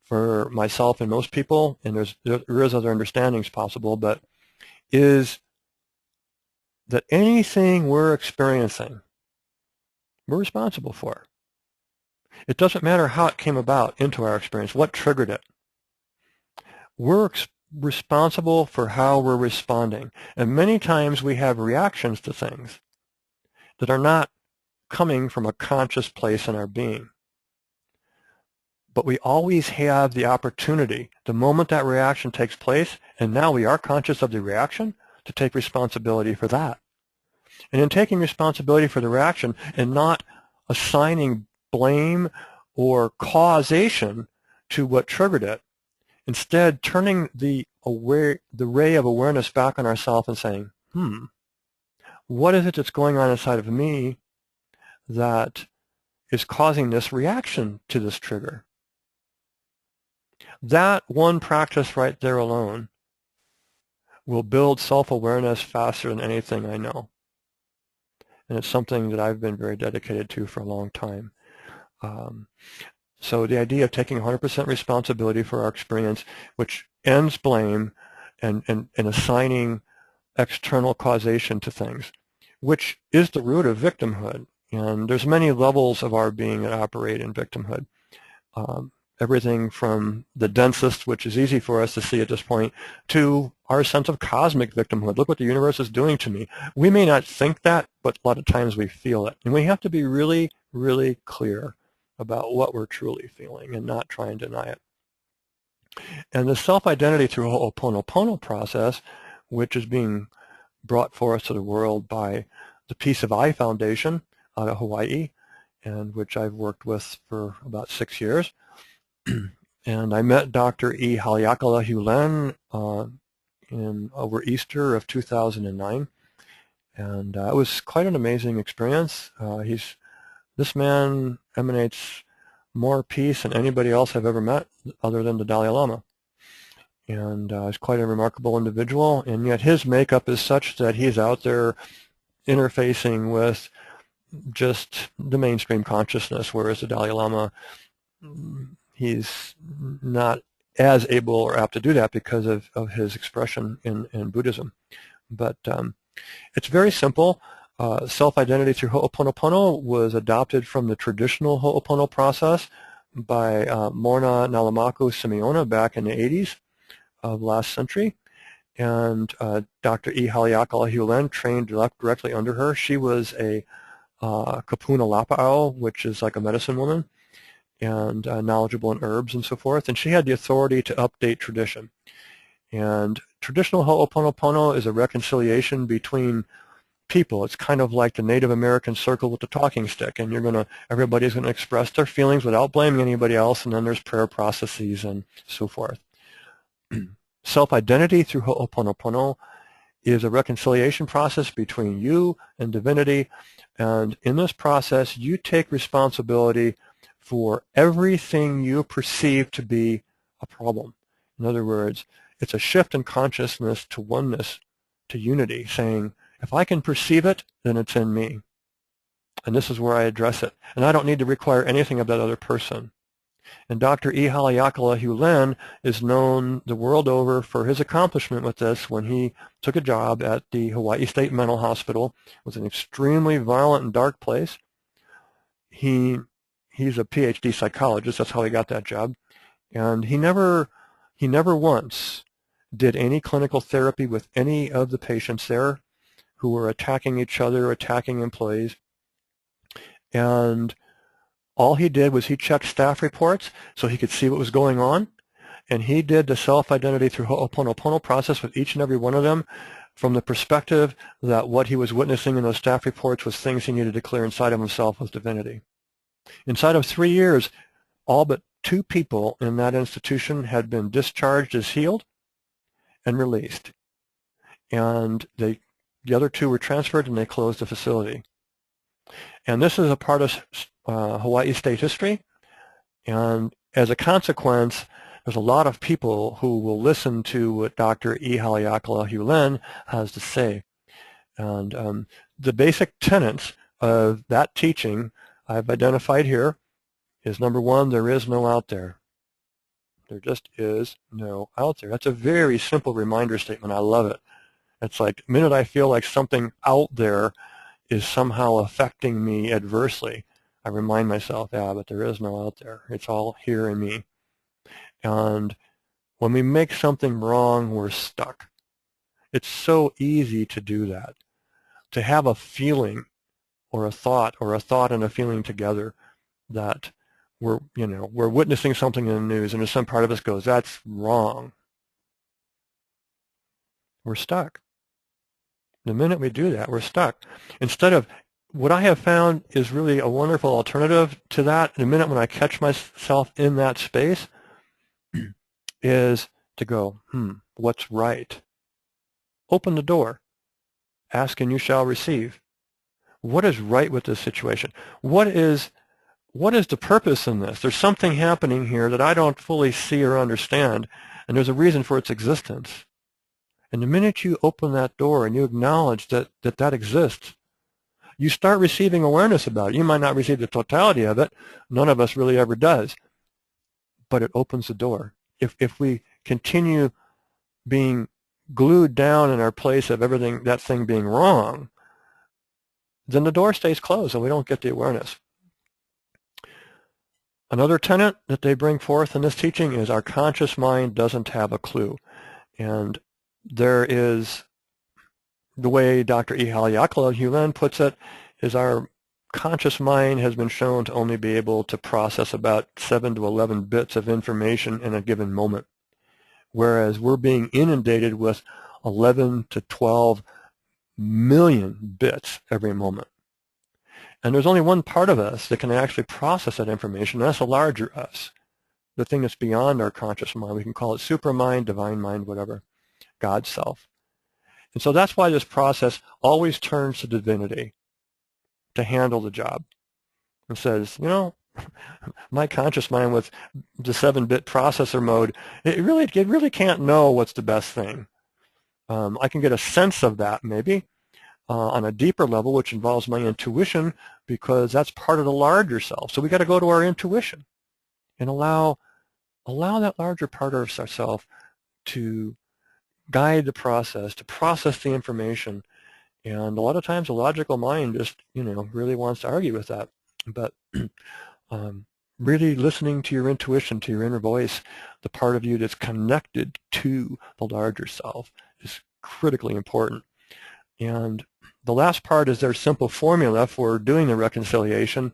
for myself and most people, and there is other understandings possible, but is that anything we're experiencing, we're responsible for. It doesn't matter how it came about into our experience, what triggered it. We're responsible for how we're responding. And many times we have reactions to things that are not coming from a conscious place in our being. But we always have the opportunity, the moment that reaction takes place, and now we are conscious of the reaction, to take responsibility for that. And in taking responsibility for the reaction and not assigning blame or causation to what triggered it, instead turning the ray of awareness back on ourselves and saying, what is it that's going on inside of me that is causing this reaction to this trigger? That one practice right there alone will build self-awareness faster than anything I know. And it's something that I've been very dedicated to for a long time. So the idea of taking 100% responsibility for our experience, which ends blame and assigning external causation to things, which is the root of victimhood. And there's many levels of our being that operate in victimhood. Everything from the densest, which is easy for us to see at this point, to our sense of cosmic victimhood. Look what the universe is doing to me. We may not think that, but a lot of times we feel it. And we have to be really, really clear about what we're truly feeling and not try and deny it. And the self-identity through Ho'oponopono process, which is being brought forth to the world by the Peace of I Foundation out of Hawaii, and which I've worked with for about 6 years, And I met Dr. E. Haleakala-Hulen over Easter of 2009, and it was quite an amazing experience. This man emanates more peace than anybody else I've ever met other than the Dalai Lama. And he's quite a remarkable individual, and yet his makeup is such that he's out there interfacing with just the mainstream consciousness, whereas the Dalai Lama, he's not as able or apt to do that because of his expression in Buddhism. But it's very simple. Self-identity through Ho'oponopono was adopted from the traditional Ho'opono process by Morna Nalamaku Simeona back in the 80s of last century. And Dr. E. Haleakala-Hulen trained directly under her. She was a Kapuna Lapa'au, which is like a medicine woman, and knowledgeable in herbs and so forth. And she had the authority to update tradition. And traditional Ho'oponopono is a reconciliation between people. It's kind of like the Native American circle with the talking stick, and everybody's going to express their feelings without blaming anybody else, and then there's prayer processes and so forth. Self-identity through Ho'oponopono is a reconciliation process between you and divinity, and in this process you take responsibility for everything you perceive to be a problem. In other words, it's a shift in consciousness to oneness, to unity, saying, if I can perceive it, then it's in me. And this is where I address it. And I don't need to require anything of that other person. And Dr. E. Haleakala-Hulen is known the world over for his accomplishment with this when he took a job at the Hawaii State Mental Hospital. It was an extremely violent and dark place. He's a PhD psychologist. That's how he got that job. And he never once did any clinical therapy with any of the patients there who were attacking each other, attacking employees. And all he did was he checked staff reports so he could see what was going on, and he did the self-identity through Ho'oponopono process with each and every one of them from the perspective that what he was witnessing in those staff reports was things he needed to clear inside of himself with divinity. Inside of 3 years, all but 2 people in that institution had been discharged as healed and released, and the other 2 were transferred and they closed the facility. And this is a part of Hawaii state history, and as a consequence, there's a lot of people who will listen to what Dr. E. Haleakala-Hulen has to say. And the basic tenets of that teaching I've identified here is, number 1, there is no out there. There just is no out there. That's a very simple reminder statement. I love it. It's like the minute I feel like something out there is somehow affecting me adversely, I remind myself, yeah, but there is no out there. It's all here in me. And when we make something wrong, we're stuck. It's so easy to do that, to have a feeling or a thought and a feeling together that we're witnessing something in the news, and there's some part of us goes, that's wrong. We're stuck. The minute we do that, we're stuck. Instead of, what I have found is really a wonderful alternative to that, the minute when I catch myself in that space, is to go, what's right? Open the door. Ask and you shall receive. What is right with this situation? What is the purpose in this? There's something happening here that I don't fully see or understand, and there's a reason for its existence. And the minute you open that door and you acknowledge that exists, you start receiving awareness about it. You might not receive the totality of it. None of us really ever does. But it opens the door. If we continue being glued down in our place of everything, that thing being wrong, then the door stays closed and we don't get the awareness. Another tenet that they bring forth in this teaching is our conscious mind doesn't have a clue. And there is, the way Dr. E. Haleakala-Hulen puts it, is our conscious mind has been shown to only be able to process about 7 to 11 bits of information in a given moment, whereas we're being inundated with 11 to 12 million bits every moment. And there's only one part of us that can actually process that information, and that's a larger us. the thing that's beyond our conscious mind. We can call it supermind, divine mind, whatever, God self. And so that's why this process always turns to divinity to handle the job and says, you know, my conscious mind with the 7-bit processor mode, it really can't know what's the best thing. I can get a sense of that maybe on a deeper level, which involves my intuition, because that's part of the larger self. So we got to go to our intuition and allow that larger part of ourself to guide the process, to process the information. And a lot of times the logical mind just, really wants to argue with that. But really listening to your intuition, to your inner voice, the part of you that's connected to the larger self is critically important. And the last part is their simple formula for doing the reconciliation,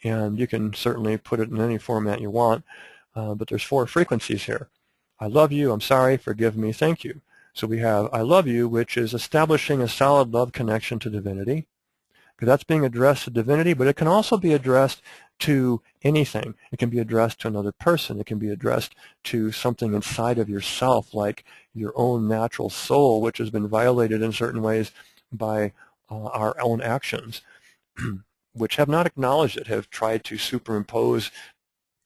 and you can certainly put it in any format you want, but there's 4 frequencies here. I love you, I'm sorry, forgive me, thank you. So we have I love you, which is establishing a solid love connection to divinity, because that's being addressed to divinity, but it can also be addressed to anything. It can be addressed to another person. It can be addressed to something inside of yourself, like your own natural soul, which has been violated in certain ways by our own actions, which have not acknowledged it, have tried to superimpose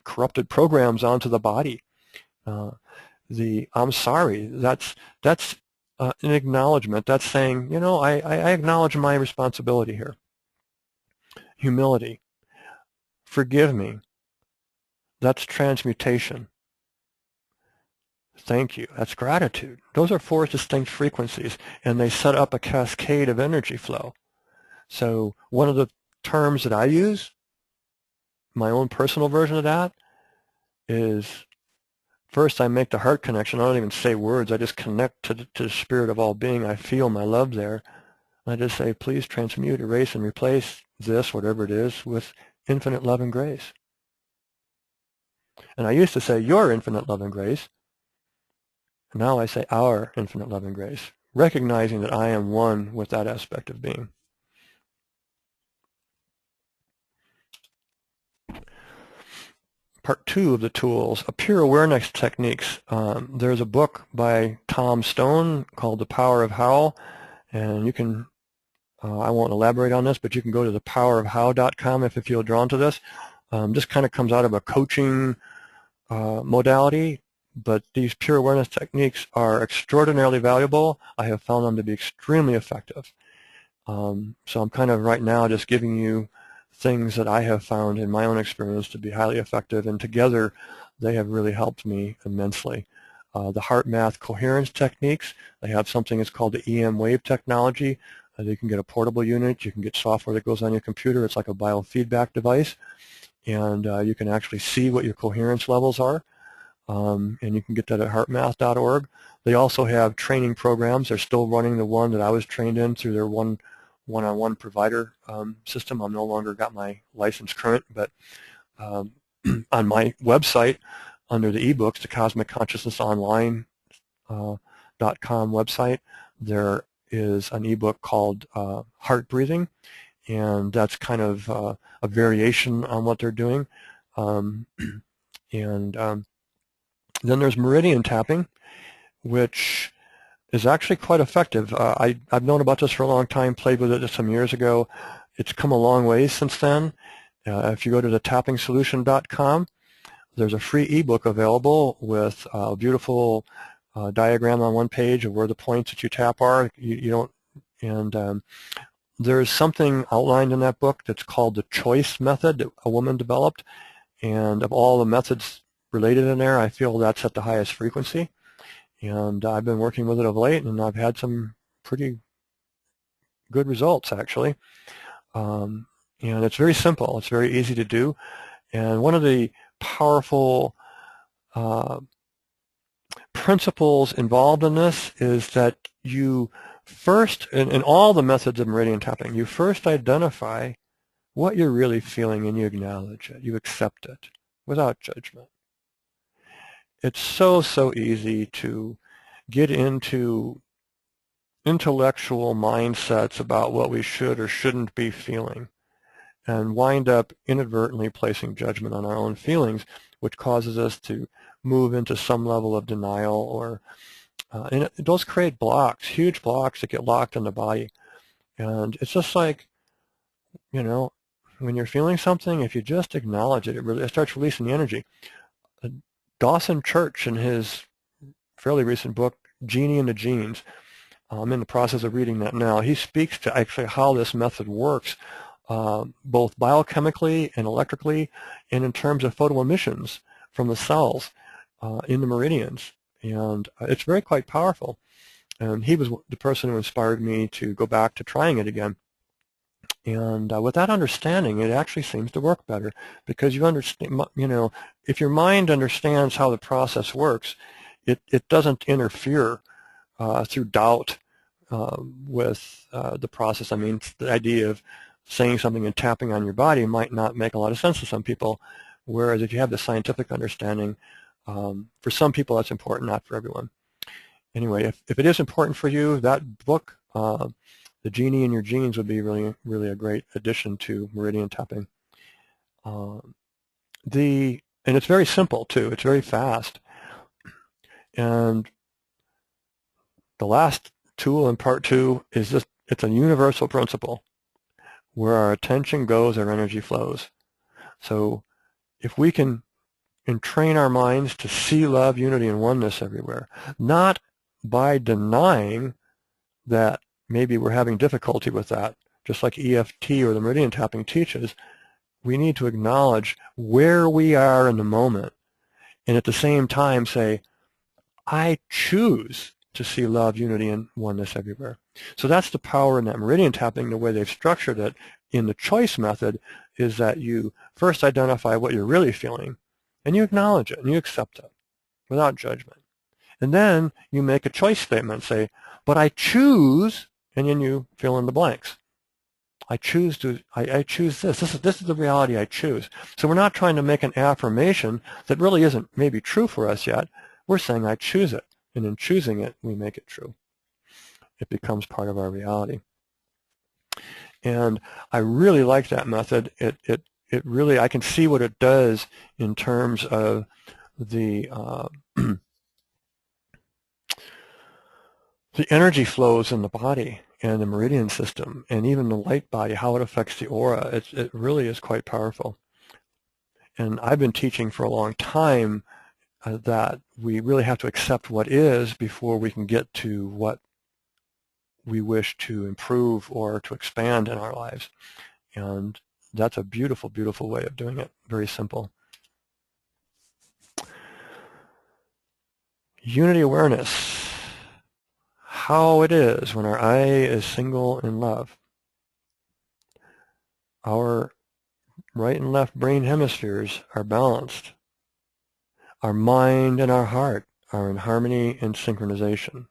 corrupted programs onto the body. I'm sorry, that's an acknowledgement. That's saying, I acknowledge my responsibility here. Humility. Forgive me. That's transmutation. Thank you. That's gratitude. Those are 4 distinct frequencies, and they set up a cascade of energy flow. So one of the terms that I use, my own personal version of that, is first I make the heart connection. I don't even say words. I just connect to the spirit of all being. I feel my love there. I just say, please transmute, erase, and replace this, whatever it is, with infinite love and grace. And I used to say your infinite love and grace. And now I say our infinite love and grace, recognizing that I am one with that aspect of being. Part 2 of the tools, pure awareness techniques. There's a book by Tom Stone called The Power of How, and you can, I won't elaborate on this, but you can go to thepowerofhow.com if you feel drawn to this. This kind of comes out of a coaching modality, but these pure awareness techniques are extraordinarily valuable. I have found them to be extremely effective. So I'm kind of right now just giving you things that I have found in my own experience to be highly effective, and together they have really helped me immensely. The HeartMath coherence techniques, they have something that's called the EM wave technology. You can get a portable unit, you can get software that goes on your computer. It's like a biofeedback device, and you can actually see what your coherence levels are, and you can get that at heartmath.org. They also have training programs. They're still running the one that I was trained in through their one-on-one provider system. I've no longer got my license current, but on my website, under the ebooks, the Cosmic Consciousness Online .com website, there is an ebook called Heart Breathing, and that's kind of a variation on what they're doing. Then there's meridian tapping, which is actually quite effective. I've known about this for a long time, played with it some years ago. It's come a long way since then. If you go to thetapping-solution.com, there's a free ebook available with a beautiful diagram on one page of where the points that you tap are. There's something outlined in that book that's called the choice method that a woman developed, and of all the methods related in there, I feel that's at the highest frequency. And I've been working with it of late, and I've had some pretty good results, actually. And it's very simple. It's very easy to do. And one of the powerful principles involved in this is that you first, in all the methods of meridian tapping, you first identify what you're really feeling, and you acknowledge it. You accept it without judgment. It's so easy to get into intellectual mindsets about what we should or shouldn't be feeling and wind up inadvertently placing judgment on our own feelings which causes us to move into some level of denial, or and those create blocks, huge blocks that get locked in the body. And it's just like, you know, when you're feeling something, if you just acknowledge it, it starts releasing the energy. Dawson Church, in his fairly recent book, Genie in the Genes, I'm in the process of reading that now. He speaks to actually how this method works, both biochemically and electrically, and in terms of photoemissions from the cells in the meridians. And it's very quite powerful. And he was the person who inspired me to go back to trying it again. And with that understanding, it actually seems to work better, because you understand, if your mind understands how the process works, it doesn't interfere through doubt with the process. I mean, the idea of saying something and tapping on your body might not make a lot of sense to some people, whereas if you have the scientific understanding, for some people that's important, not for everyone. Anyway, if it is important for you, that book, The Genie in Your Genes, would be really, really a great addition to meridian tapping. And it's very simple too. It's very fast. And the last tool in part 2 is just, it's a universal principle. Where our attention goes, our energy flows. So if we can train our minds to see love, unity, and oneness everywhere, not by denying that maybe we're having difficulty with that, just like EFT or the meridian tapping teaches, we need to acknowledge where we are in the moment, and at the same time say, I choose to see love, unity, and oneness everywhere. So that's the power in that meridian tapping. The way they've structured it in the choice method is that you first identify what you're really feeling, and you acknowledge it, and you accept it without judgment. And then you make a choice statement, say, but I choose, and then you fill in the blanks. I choose this. This is the reality I choose. So we're not trying to make an affirmation that really isn't maybe true for us yet. We're saying I choose it. And in choosing it, we make it true. It becomes part of our reality. And I really like that method. It really, I can see what it does in terms of the the energy flows in the body and the meridian system, and even the light body, how it affects the aura. It really is quite powerful. And I've been teaching for a long time that we really have to accept what is before we can get to what we wish to improve or to expand in our lives. And that's a beautiful, beautiful way of doing it. Very simple. Unity awareness. How it is when our I is single in love. Our right and left brain hemispheres are balanced. Our mind and our heart are in harmony and synchronization.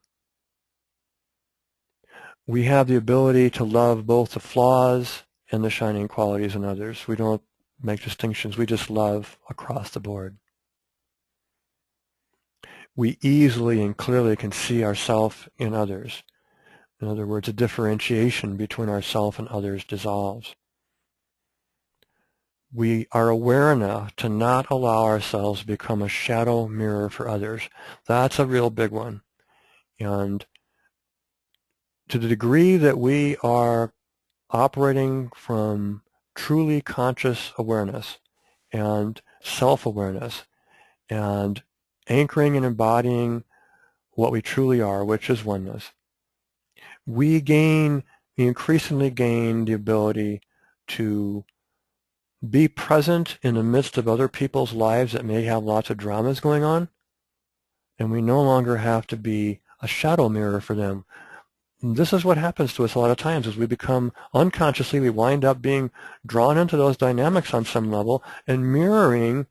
We have the ability to love both the flaws and the shining qualities in others. We don't make distinctions. We just love across the board. We easily and clearly can see ourselves in others. In other words, a differentiation between ourself and others dissolves. We are aware enough to not allow ourselves to become a shadow mirror for others. That's a real big one. And to the degree that we are operating from truly conscious awareness and self-awareness and anchoring and embodying what we truly are, which is oneness, we increasingly gain the ability to be present in the midst of other people's lives that may have lots of dramas going on, and we no longer have to be a shadow mirror for them. This is what happens to us a lot of times, as we become unconsciously, we wind up being drawn into those dynamics on some level and mirroring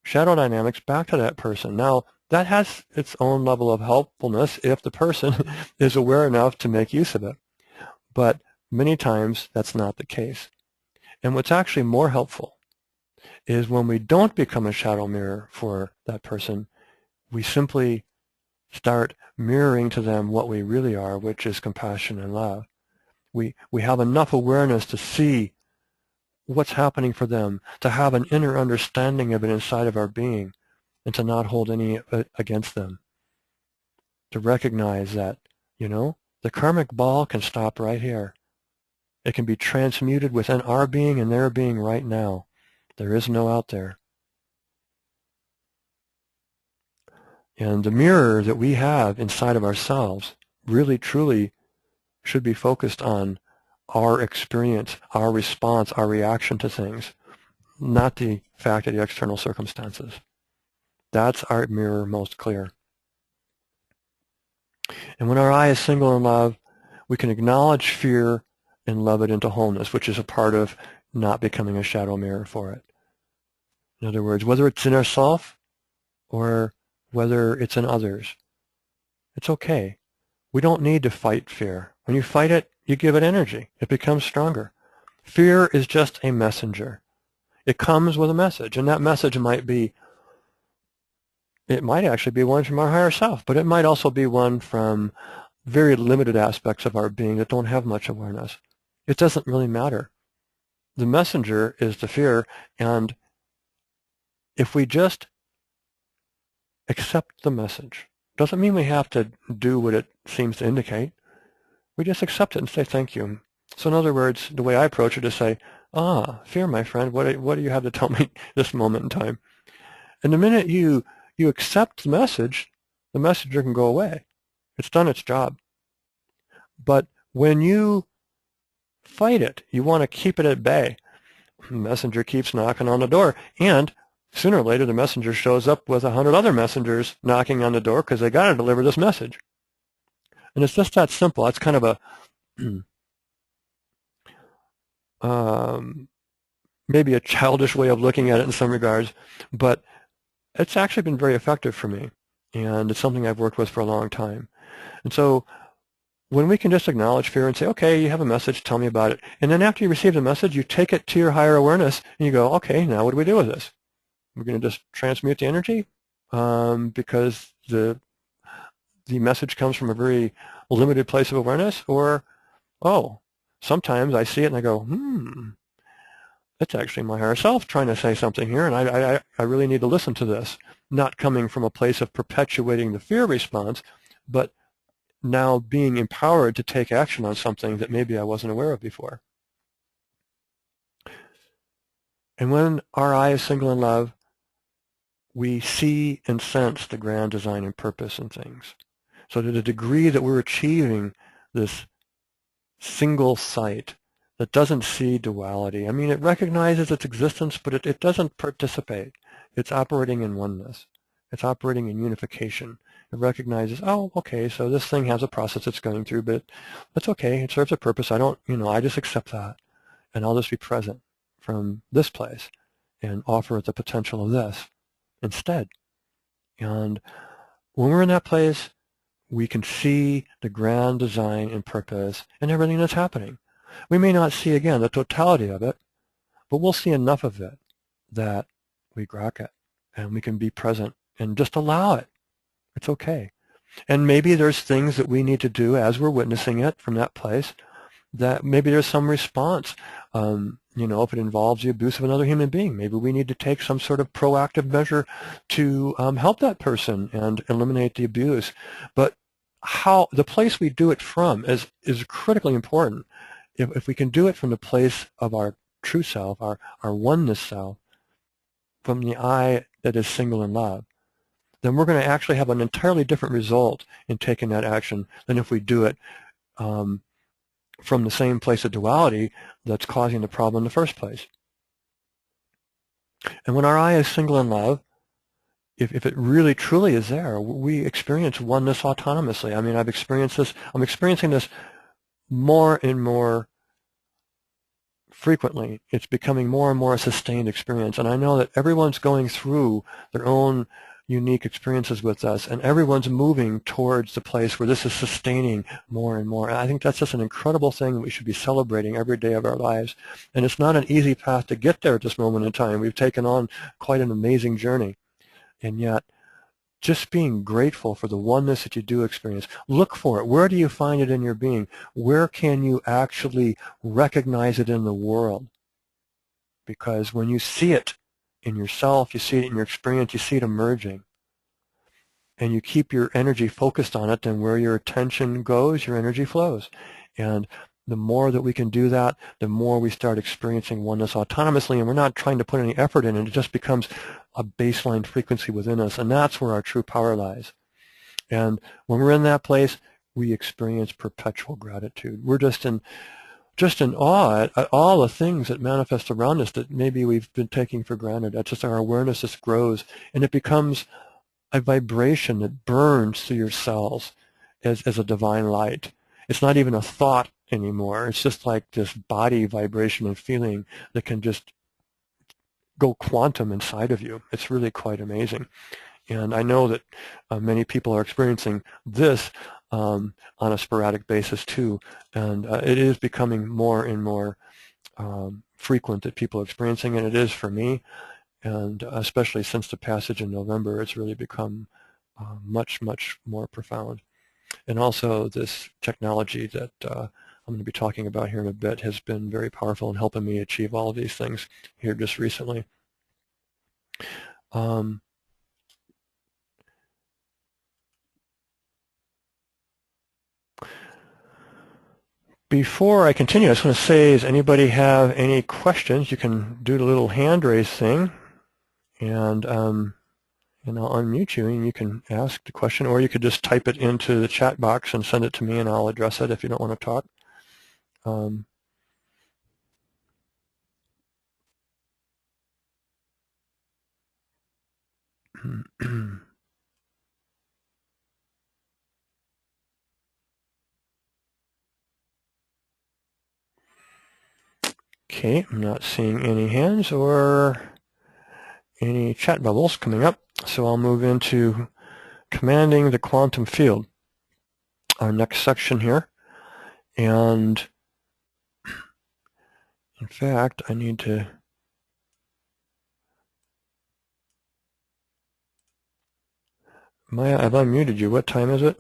shadow dynamics back to that person. Now, that has its own level of helpfulness if the person is aware enough to make use of it. But many times, that's not the case. And what's actually more helpful is when we don't become a shadow mirror for that person, we simply start mirroring to them what we really are, which is compassion and love. We have enough awareness to see what's happening for them, to have an inner understanding of it inside of our being, and to not hold any against them. To recognize that, the karmic ball can stop right here. It can be transmuted within our being and their being right now. There is no out there. And the mirror that we have inside of ourselves really, truly should be focused on our experience, our response, our reaction to things, not the fact of the external circumstances. That's our mirror most clear. And when our eye is single in love, we can acknowledge fear and love it into wholeness, which is a part of not becoming a shadow mirror for it. In other words, whether it's in ourself or whether it's in others, it's okay. We don't need to fight fear. When you fight it, you give it energy. It becomes stronger. Fear is just a messenger. It comes with a message, and that message might actually be one from our higher self, but it might also be one from very limited aspects of our being that don't have much awareness. It doesn't really matter. The messenger is the fear, and if we just accept the message, doesn't mean we have to do what it seems to indicate. We just accept it and say thank you. So in other words, the way I approach it is say, fear, my friend, what do you have to tell me this moment in time? And the minute you accept the messenger can go away. It's done its job. But when you fight it, you want to keep it at bay. The messenger keeps knocking on the door, and sooner or later the messenger shows up with 100 other messengers knocking on the door because they got to deliver this message. And it's just that simple. That's kind of a maybe a childish way of looking at it in some regards, but it's actually been very effective for me, and it's something I've worked with for a long time. And so when we can just acknowledge fear and say, okay, you have a message, tell me about it, and then after you receive the message, you take it to your higher awareness, and you go, okay, now what do we do with this? We're going to just transmute the energy because the message comes from a very limited place of awareness, or, sometimes I see it and I go, that's actually my higher self trying to say something here, and I really need to listen to this, not coming from a place of perpetuating the fear response, but now being empowered to take action on something that maybe I wasn't aware of before. And when our eye is single in love, we see and sense the grand design and purpose in things. So to the degree that we're achieving this single sight that doesn't see duality, I mean, it recognizes its existence, but it doesn't participate. It's operating in oneness. It's operating in unification. It recognizes, okay, so this thing has a process it's going through, but that's okay. It serves a purpose. I just accept that, and I'll just be present from this place and offer it the potential of this instead. And when we're in that place, we can see the grand design and purpose and everything that's happening. We may not see, again, the totality of it, but we'll see enough of it that we grok it, and we can be present and just allow it. It's okay. And maybe there's things that we need to do as we're witnessing it from that place, that maybe there's some response. If it involves the abuse of another human being, maybe we need to take some sort of proactive measure to help that person and eliminate the abuse. But how the place we do it from is critically important. If we can do it from the place of our true self, our oneness self, from the eye that is single in love, then we're going to actually have an entirely different result in taking that action than if we do it from the same place of duality that's causing the problem in the first place. And when our eye is single in love, if it really truly is there, we experience oneness autonomously. I mean, I'm experiencing this more and more frequently. It's becoming more and more a sustained experience. And I know that everyone's going through their own unique experiences with us, and everyone's moving towards the place where this is sustaining more and more. And I think that's just an incredible thing that we should be celebrating every day of our lives. And it's not an easy path to get there at this moment in time. We've taken on quite an amazing journey. And yet, just being grateful for the oneness that you do experience. Look for it. Where do you find it in your being? Where can you actually recognize it in the world? because when you see it in yourself, you see it in your experience, you see it emerging, and you keep your energy focused on it, then where your attention goes, your energy flows. And the more that we can do that, the more we start experiencing oneness autonomously, and we're not trying to put any effort in it. It just becomes a baseline frequency within us, and that's where our true power lies. And when we're in that place, we experience perpetual gratitude. We're just in awe at all the things that manifest around us that maybe we've been taking for granted. That's just our awareness just grows, and it becomes a vibration that burns through your cells as a divine light. It's not even a thought anymore. It's just like this body vibration and feeling that can just go quantum inside of you. It's really quite amazing. And I know that many people are experiencing this on a sporadic basis too, and it is becoming more and more frequent that people are experiencing, and it is for me. And especially since the passage in November, it's really become much, much more profound. And also this technology that I'm going to be talking about here in a bit has been very powerful in helping me achieve all of these things here just recently. Before I continue, I just want to say, does anybody have any questions? You can do the little hand raise thing, and I'll unmute you, and you can ask the question, or you could just type it into the chat box and send it to me, and I'll address it if you don't want to talk. Okay, I'm not seeing any hands or any chat bubbles coming up, so I'll move into commanding the quantum field, our next section here. And in fact, I need to Maya, I've unmuted you. What time is it?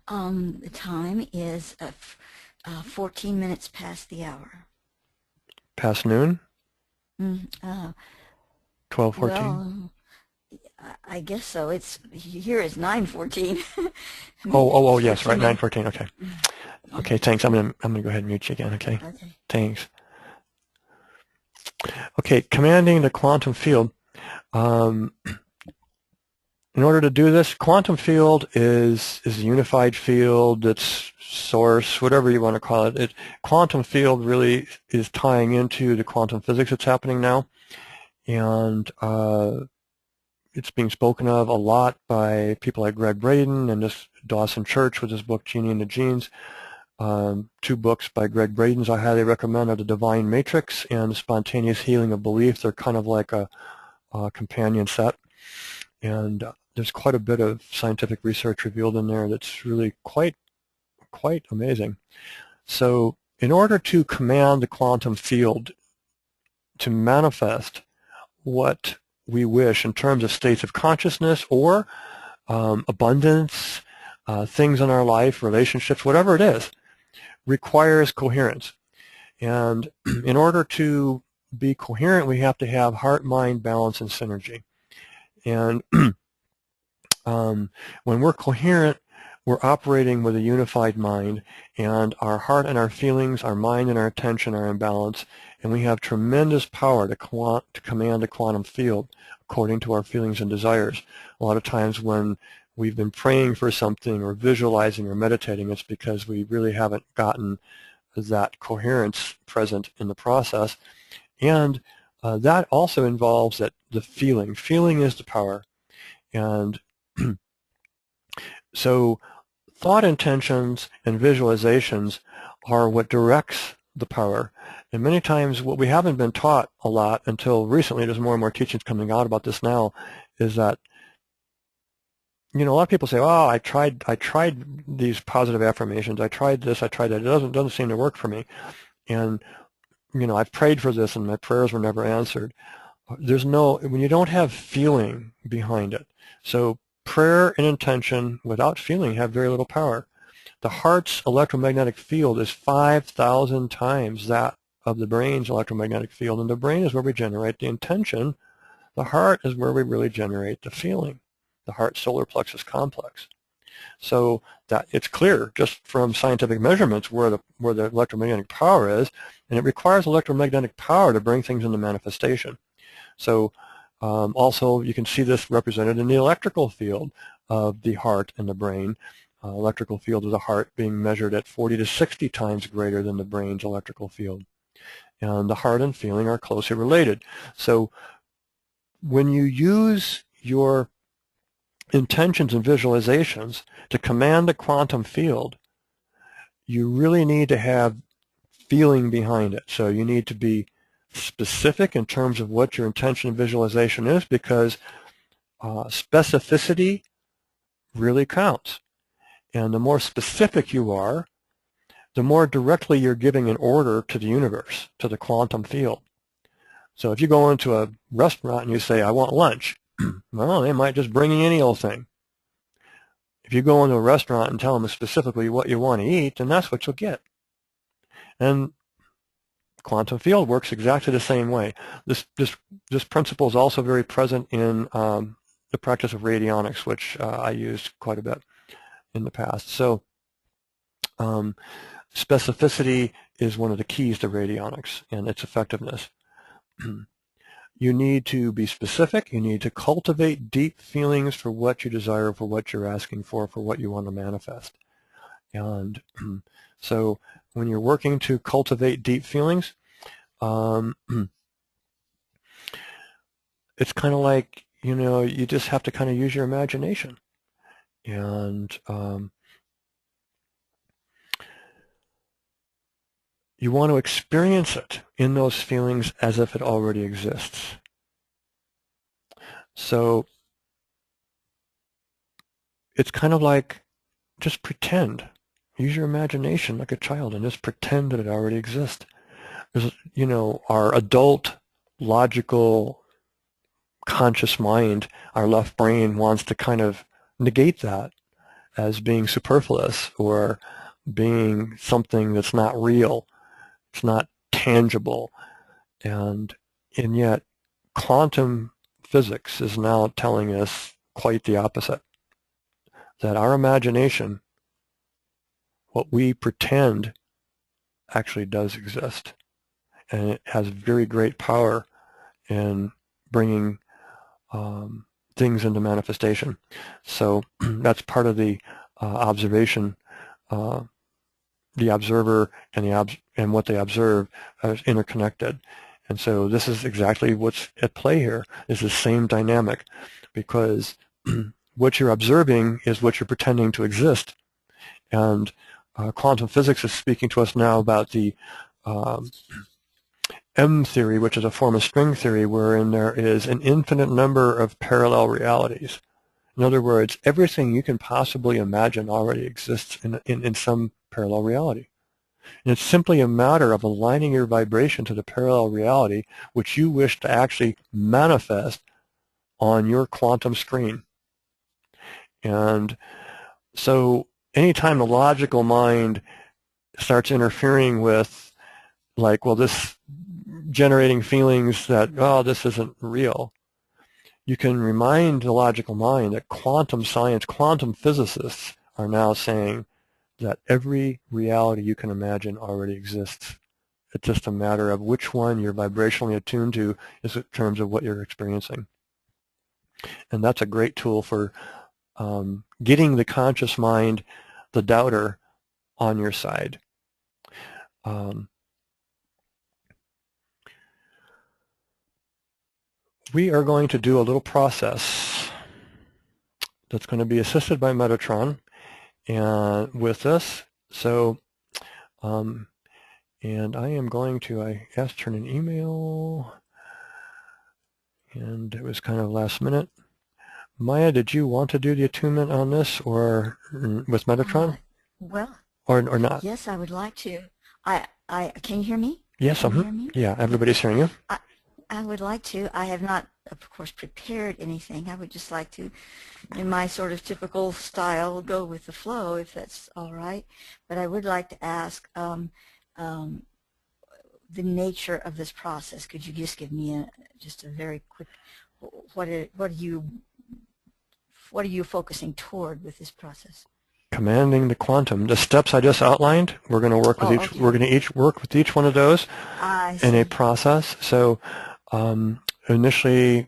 The time is 14 minutes past the hour. Past noon? 12:14. 12:14? Well, I guess so. It's here is 9:14. Oh, yes, right, 9:14. Okay. Yeah. Okay, thanks. I'm gonna go ahead and mute you again. Okay. Okay. Thanks. Okay, commanding the quantum field. In order to do this, quantum field is a unified field. It's source, whatever you want to call it. Quantum field really is tying into the quantum physics that's happening now, and it's being spoken of a lot by people like Gregg Braden and this Dawson Church with his book Genie and the Genes. Two books by Gregg Braden's I highly recommend are The Divine Matrix and The Spontaneous Healing of Belief. They're kind of like a companion set, and there's quite a bit of scientific research revealed in there that's really quite amazing. So in order to command the quantum field to manifest what we wish in terms of states of consciousness or abundance, things in our life, relationships, whatever it is, requires coherence. And in order to be coherent, we have to have heart, mind, balance, and synergy. And when we're coherent, we're operating with a unified mind, and our heart and our feelings, our mind and our attention are in balance, and we have tremendous power to command a quantum field according to our feelings and desires. A lot of times when we've been praying for something or visualizing or meditating, it's because we really haven't gotten that coherence present in the process. And that also involves the feeling. Feeling is the power. And so thought intentions and visualizations are what directs the power. And many times what we haven't been taught a lot until recently, there's more and more teachings coming out about this now, is that, a lot of people say, oh, I tried these positive affirmations, I tried this, I tried that, it doesn't seem to work for me. And, I've prayed for this and my prayers were never answered. When you don't have feeling behind it. So prayer and intention without feeling have very little power. The heart's electromagnetic field is 5,000 times that of the brain's electromagnetic field, and the brain is where we generate the intention. The heart is where we really generate the feeling, the heart solar plexus complex. So that it's clear just from scientific measurements where the electromagnetic power is, and it requires electromagnetic power to bring things into manifestation. So also you can see this represented in the electrical field of the heart and the brain. Electrical field of the heart being measured at 40 to 60 times greater than the brain's electrical field. And the heart and feeling are closely related. So when you use your intentions and visualizations to command the quantum field, you really need to have feeling behind it. So you need to be specific in terms of what your intention and visualization is, because specificity really counts. And the more specific you are, the more directly you're giving an order to the universe, to the quantum field. So if you go into a restaurant and you say, I want lunch, well, they might just bring you any old thing. If you go into a restaurant and tell them specifically what you want to eat, then that's what you'll get. And quantum field works exactly the same way. This principle is also very present in the practice of radionics, which I used quite a bit in the past. So specificity is one of the keys to radionics and its effectiveness. You need to be specific. You need to cultivate deep feelings for what you desire, for what you're asking for what you want to manifest. And so when you're working to cultivate deep feelings, it's kind of like, you just have to kind of use your imagination. And you want to experience it in those feelings as if it already exists. So it's kind of like, just pretend. Use your imagination like a child and just pretend that it already exists. There's, our adult, logical, conscious mind, our left brain wants to kind of negate that as being superfluous or being something that's not real. It's not tangible. And yet quantum physics is now telling us quite the opposite, that our imagination, what we pretend, actually does exist. And it has very great power in bringing things into manifestation. So that's part of the observation. The observer and what they observe is interconnected. And so this is exactly what's at play here, is the same dynamic, because what you're observing is what you're pretending to exist. And quantum physics is speaking to us now about the M theory, which is a form of string theory wherein there is an infinite number of parallel realities. In other words, everything you can possibly imagine already exists in some parallel reality. And it's simply a matter of aligning your vibration to the parallel reality which you wish to actually manifest on your quantum screen. And so anytime the logical mind starts interfering with, like, well, this generating feelings that, oh, this isn't real, you can remind the logical mind that quantum science, quantum physicists are now saying that every reality you can imagine already exists. It's just a matter of which one you're vibrationally attuned to is in terms of what you're experiencing. And that's a great tool for getting the conscious mind, the doubter, on your side. We are going to do a little process that's going to be assisted by Metatron and with this. So, and I am going to, I asked her an email, and it was kind of last minute. Maya, did you want to do the attunement on this, or with Metatron? Well, or not? Yes, I would like to. Can you hear me? Yes, Can you hear me? Yeah, everybody's hearing you. I would like to. I have not, of course, prepared anything. I would just like to, in my sort of typical style, go with the flow, if that's all right. But I would like to ask the nature of this process? Could you just give me just a very quick, what are you focusing toward with this process? Commanding the quantum. The steps I just outlined, we're going to work with each. Okay. We're going to each work with each one of those in a process. So initially,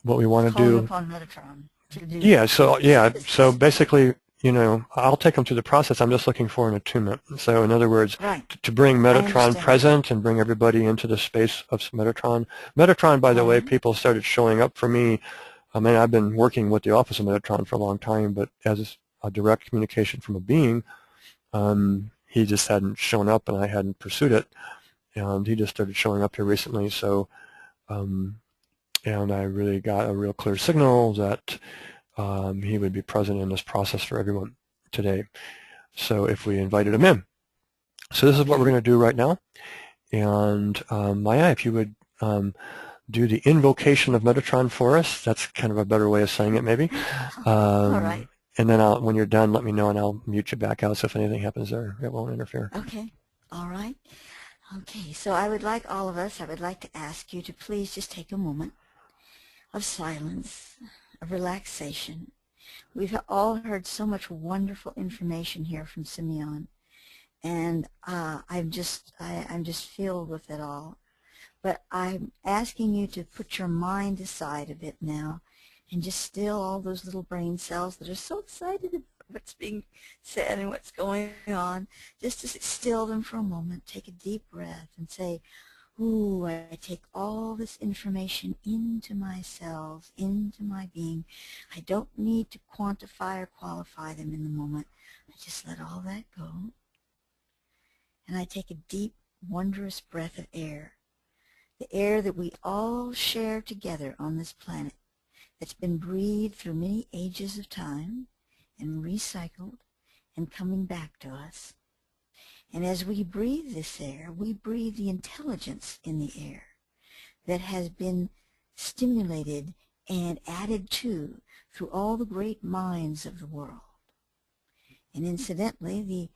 what we want to do. Calling upon Metatron to do. Yeah. So basically, I'll take them through the process. I'm just looking for an attunement. So in other words, right. to bring Metatron present and bring everybody into the space of Metatron. Metatron, by the way, people started showing up for me. I mean, I've been working with the Office of Metatron for a long time, but as a direct communication from a being, he just hadn't shown up and I hadn't pursued it. And he just started showing up here recently. So, and I really got a real clear signal that he would be present in this process for everyone today. So if we invited him in. So this is what we're going to do right now. And Maya, if you would do the invocation of Metatron for us. That's kind of a better way of saying it, maybe. All right. And then when you're done, let me know, and I'll mute you back out. So if anything happens there, it won't interfere. Okay. All right. Okay. So I would like to ask you to please just take a moment of silence, of relaxation. We've all heard so much wonderful information here from Simeon, and I'm just filled with it all. But I'm asking you to put your mind aside a bit now and just still all those little brain cells that are so excited about what's being said and what's going on. Just to still them for a moment. Take a deep breath and say, ooh, I take all this information into my cells, into my being. I don't need to quantify or qualify them in the moment. I just let all that go. And I take a deep, wondrous breath of air. The air that we all share together on this planet, that's been breathed through many ages of time and recycled and coming back to us. And as we breathe this air, we breathe the intelligence in the air that has been stimulated and added to through all the great minds of the world. And incidentally, the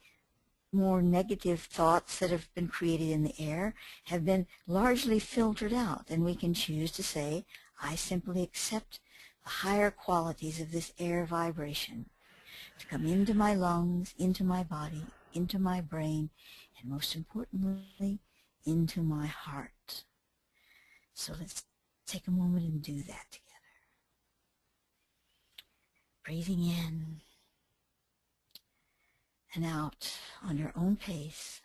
more negative thoughts that have been created in the air have been largely filtered out, and we can choose to say, I simply accept the higher qualities of this air vibration to come into my lungs, into my body, into my brain, and most importantly, into my heart. So let's take a moment and do that together. Breathing in and out on your own pace.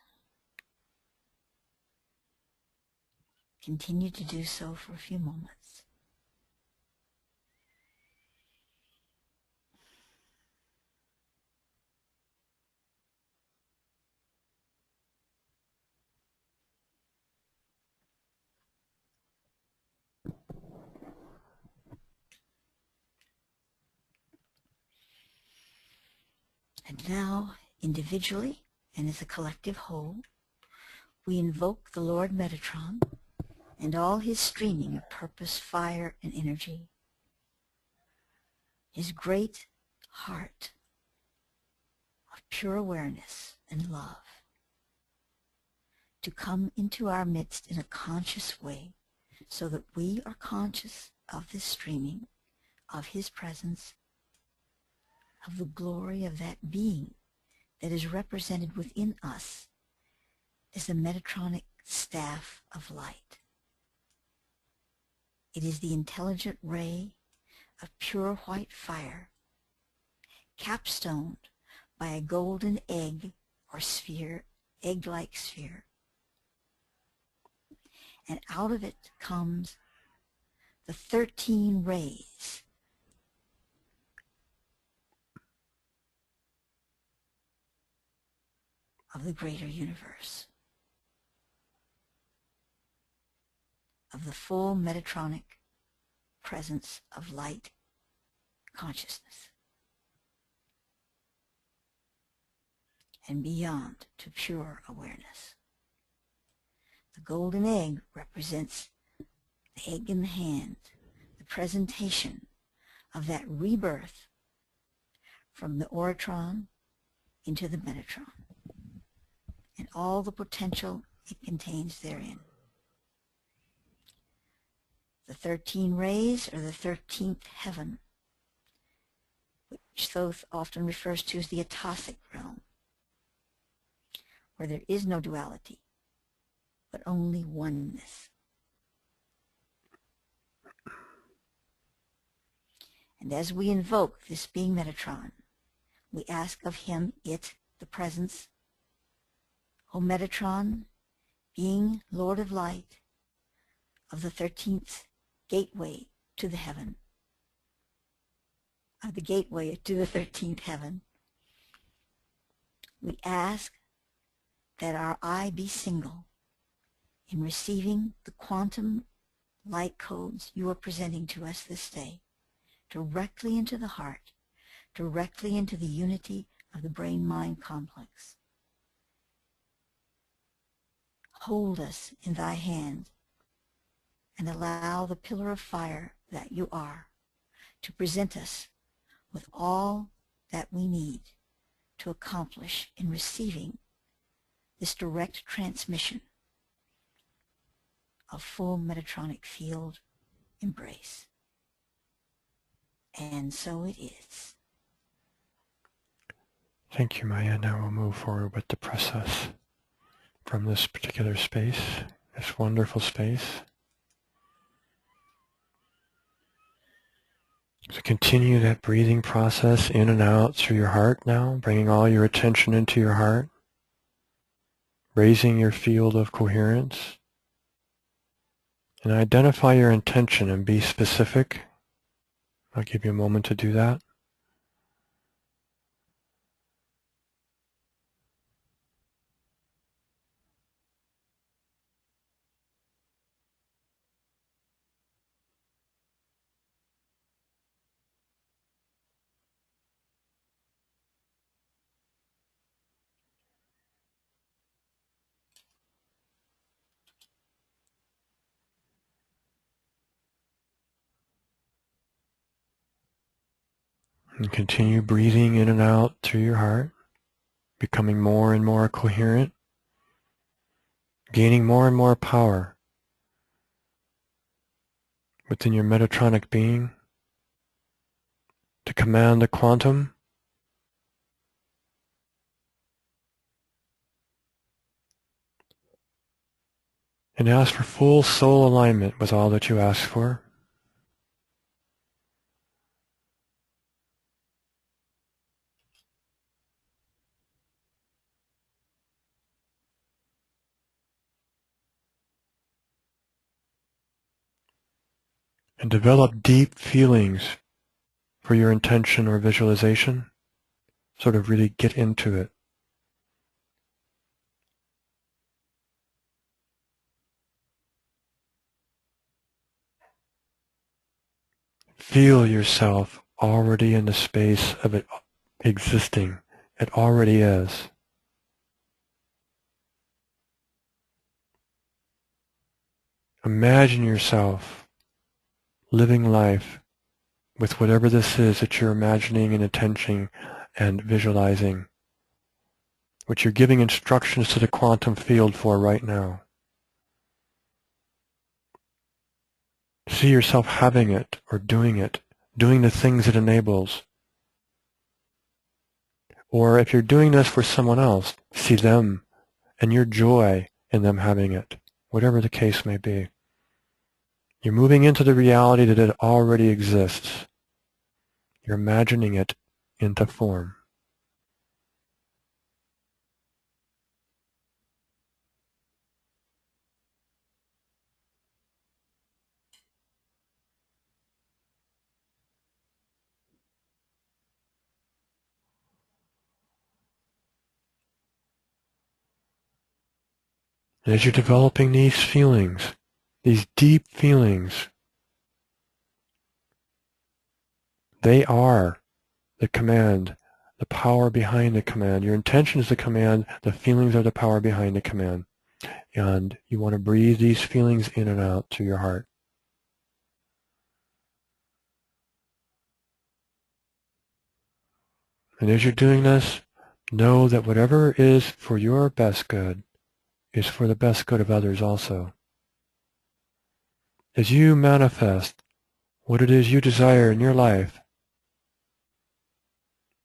Continue to do so for a few moments. And now, individually and as a collective whole, we invoke the Lord Metatron and all his streaming of purpose, fire, and energy, his great heart of pure awareness and love, to come into our midst in a conscious way so that we are conscious of this streaming, of his presence, of the glory of that being that is represented within us as the Metatronic staff of light. It is the intelligent ray of pure white fire, capstoned by a golden egg or sphere, egg-like sphere. And out of it comes the 13 rays of the greater universe, of the full Metatronic presence of light consciousness, and beyond to pure awareness. The golden egg represents the egg in the hand, the presentation of that rebirth from the Oratron into the Metatron, and all the potential it contains therein. The 13 rays are the 13th heaven, which Thoth often refers to as the Atosic realm, where there is no duality, but only oneness. And as we invoke this being Metatron, we ask of him it, the presence, O Metatron, being Lord of Light, of the 13th gateway to the heaven, of the gateway to the 13th heaven, we ask that our eye be single in receiving the quantum light codes you are presenting to us this day, directly into the heart, directly into the unity of the brain-mind complex. Hold us in thy hand and allow the pillar of fire that you are to present us with all that we need to accomplish in receiving this direct transmission of full Metatronic field embrace. And so it is. Thank you, Maya. Now we'll move forward with the process from this particular space, this wonderful space. So continue that breathing process in and out through your heart now, bringing all your attention into your heart, raising your field of coherence, and identify your intention and be specific. I'll give you a moment to do that. And continue breathing in and out through your heart, becoming more and more coherent, gaining more and more power within your Metatronic being to command the quantum and ask for full soul alignment with all that you ask for. And develop deep feelings for your intention or visualization. Sort of really get into it. Feel yourself already in the space of it existing. It already is. Imagine yourself living life with whatever this is that you're imagining and intentioning and visualizing, which you're giving instructions to the quantum field for right now. See yourself having it or doing the things it enables. Or if you're doing this for someone else, see them and your joy in them having it, whatever the case may be. You're moving into the reality that it already exists. You're imagining it into form. And as you're developing these feelings, these deep feelings, they are the command, the power behind the command. Your intention is the command, the feelings are the power behind the command. And you want to breathe these feelings in and out through your heart. And as you're doing this, know that whatever is for your best good is for the best good of others also. As you manifest what it is you desire in your life,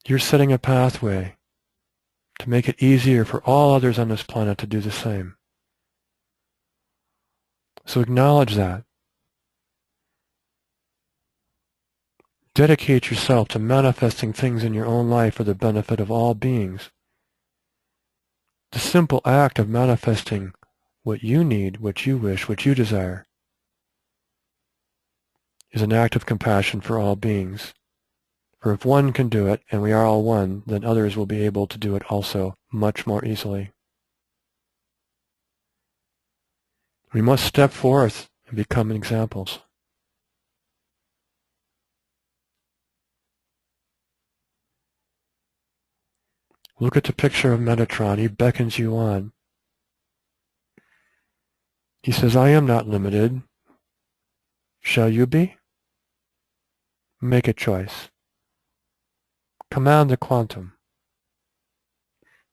you're setting a pathway to make it easier for all others on this planet to do the same. So acknowledge that. Dedicate yourself to manifesting things in your own life for the benefit of all beings. The simple act of manifesting what you need, what you wish, what you desire, is an act of compassion for all beings. For if one can do it, and we are all one, then others will be able to do it also much more easily. We must step forth and become examples. Look at the picture of Metatron. He beckons you on. He says, I am not limited. Shall you be? Make a choice. Command the quantum.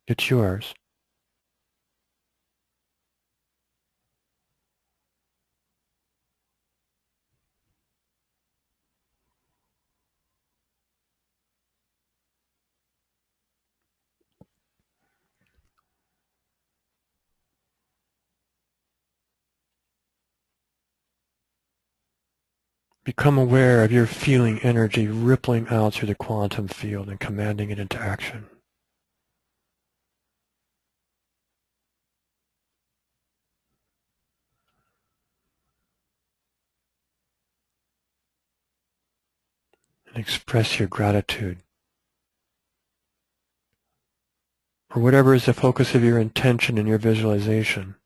It's yours. Become aware of your feeling energy rippling out through the quantum field and commanding it into action. And express your gratitude for whatever is the focus of your intention and your visualization,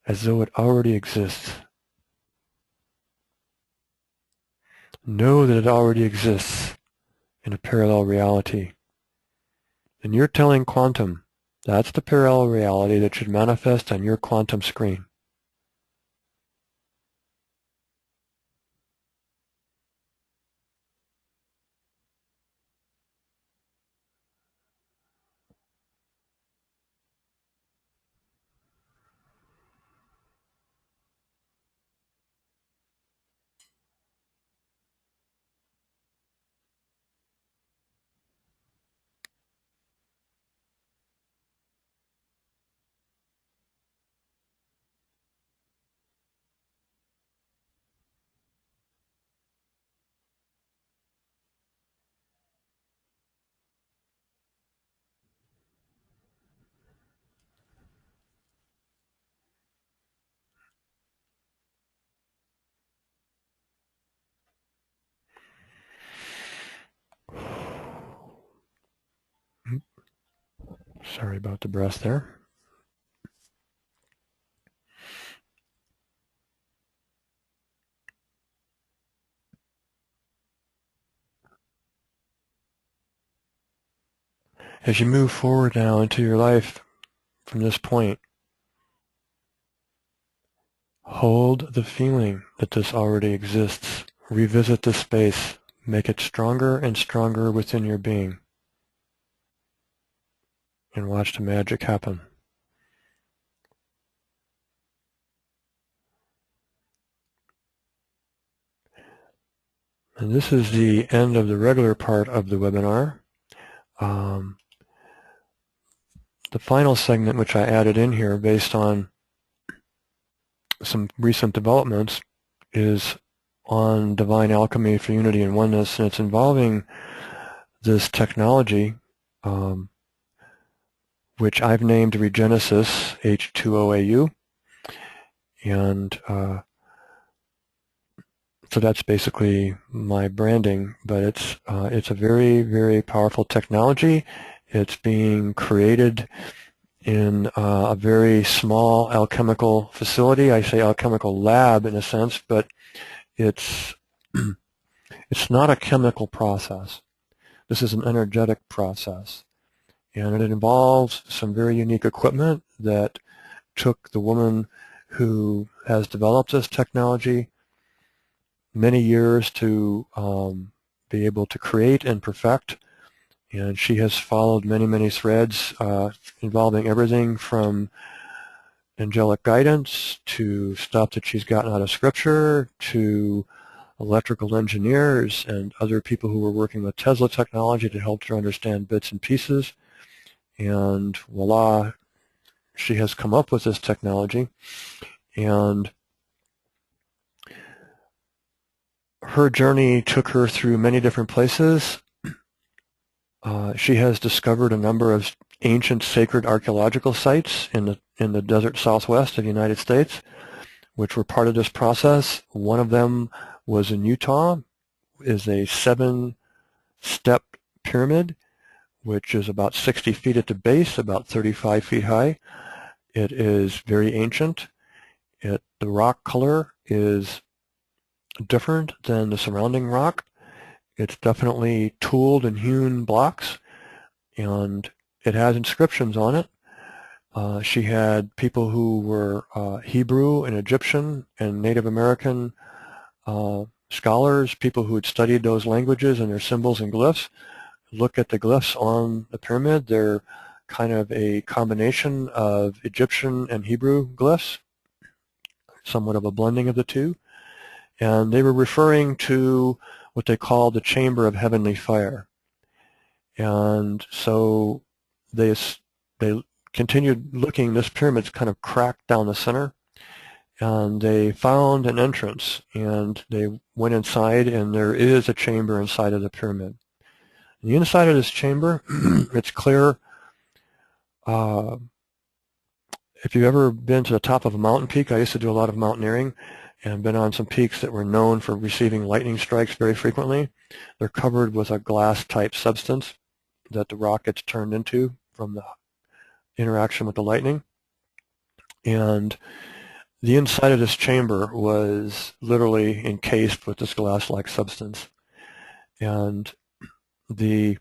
as though it already exists. Know that it already exists in a parallel reality. And you're telling quantum, that's the parallel reality that should manifest on your quantum screen. Sorry about the breath there. As you move forward now into your life from this point, hold the feeling that this already exists. Revisit this space. Make it stronger and stronger within your being. And watch the magic happen. And this is the end of the regular part of the webinar. The final segment, which I added in here based on some recent developments, is on divine alchemy for unity and oneness, and it's involving this technology, which I've named Regenesis, H2OAU, and so that's basically my branding, but it's a very, very powerful technology. It's being created in a very small alchemical facility. I say alchemical lab in a sense, but it's it's not a chemical process. This is an energetic process, and it involves some very unique equipment that took the woman who has developed this technology many years to be able to create and perfect. And she has followed many, many threads involving everything from angelic guidance to stuff that she's gotten out of Scripture to electrical engineers and other people who were working with Tesla technology to help her understand bits and pieces. And voila, she has come up with this technology. And her journey took her through many different places. She has discovered a number of ancient sacred archaeological sites in the desert southwest of the United States, which were part of this process. One of them was in Utah, is a 7-step pyramid, which is about 60 feet at the base, about 35 feet high. It is very ancient. The rock color is different than the surrounding rock. It's definitely tooled and hewn blocks, and it has inscriptions on it. She had people who were Hebrew and Egyptian and Native American scholars, people who had studied those languages and their symbols and glyphs, look at the glyphs on the pyramid. They're kind of a combination of Egyptian and Hebrew glyphs, somewhat of a blending of the two. And they were referring to what they called the Chamber of Heavenly Fire. And so they continued looking. This pyramid's kind of cracked down the center, and they found an entrance, and they went inside, and there is a chamber inside of the pyramid. And the inside of this chamber, it's clear. If you've ever been to the top of a mountain peak, I used to do a lot of mountaineering, and been on some peaks that were known for receiving lightning strikes very frequently. They're covered with a glass-type substance that the rock gets turned into from the interaction with the lightning. And the inside of this chamber was literally encased with this glass-like substance. And it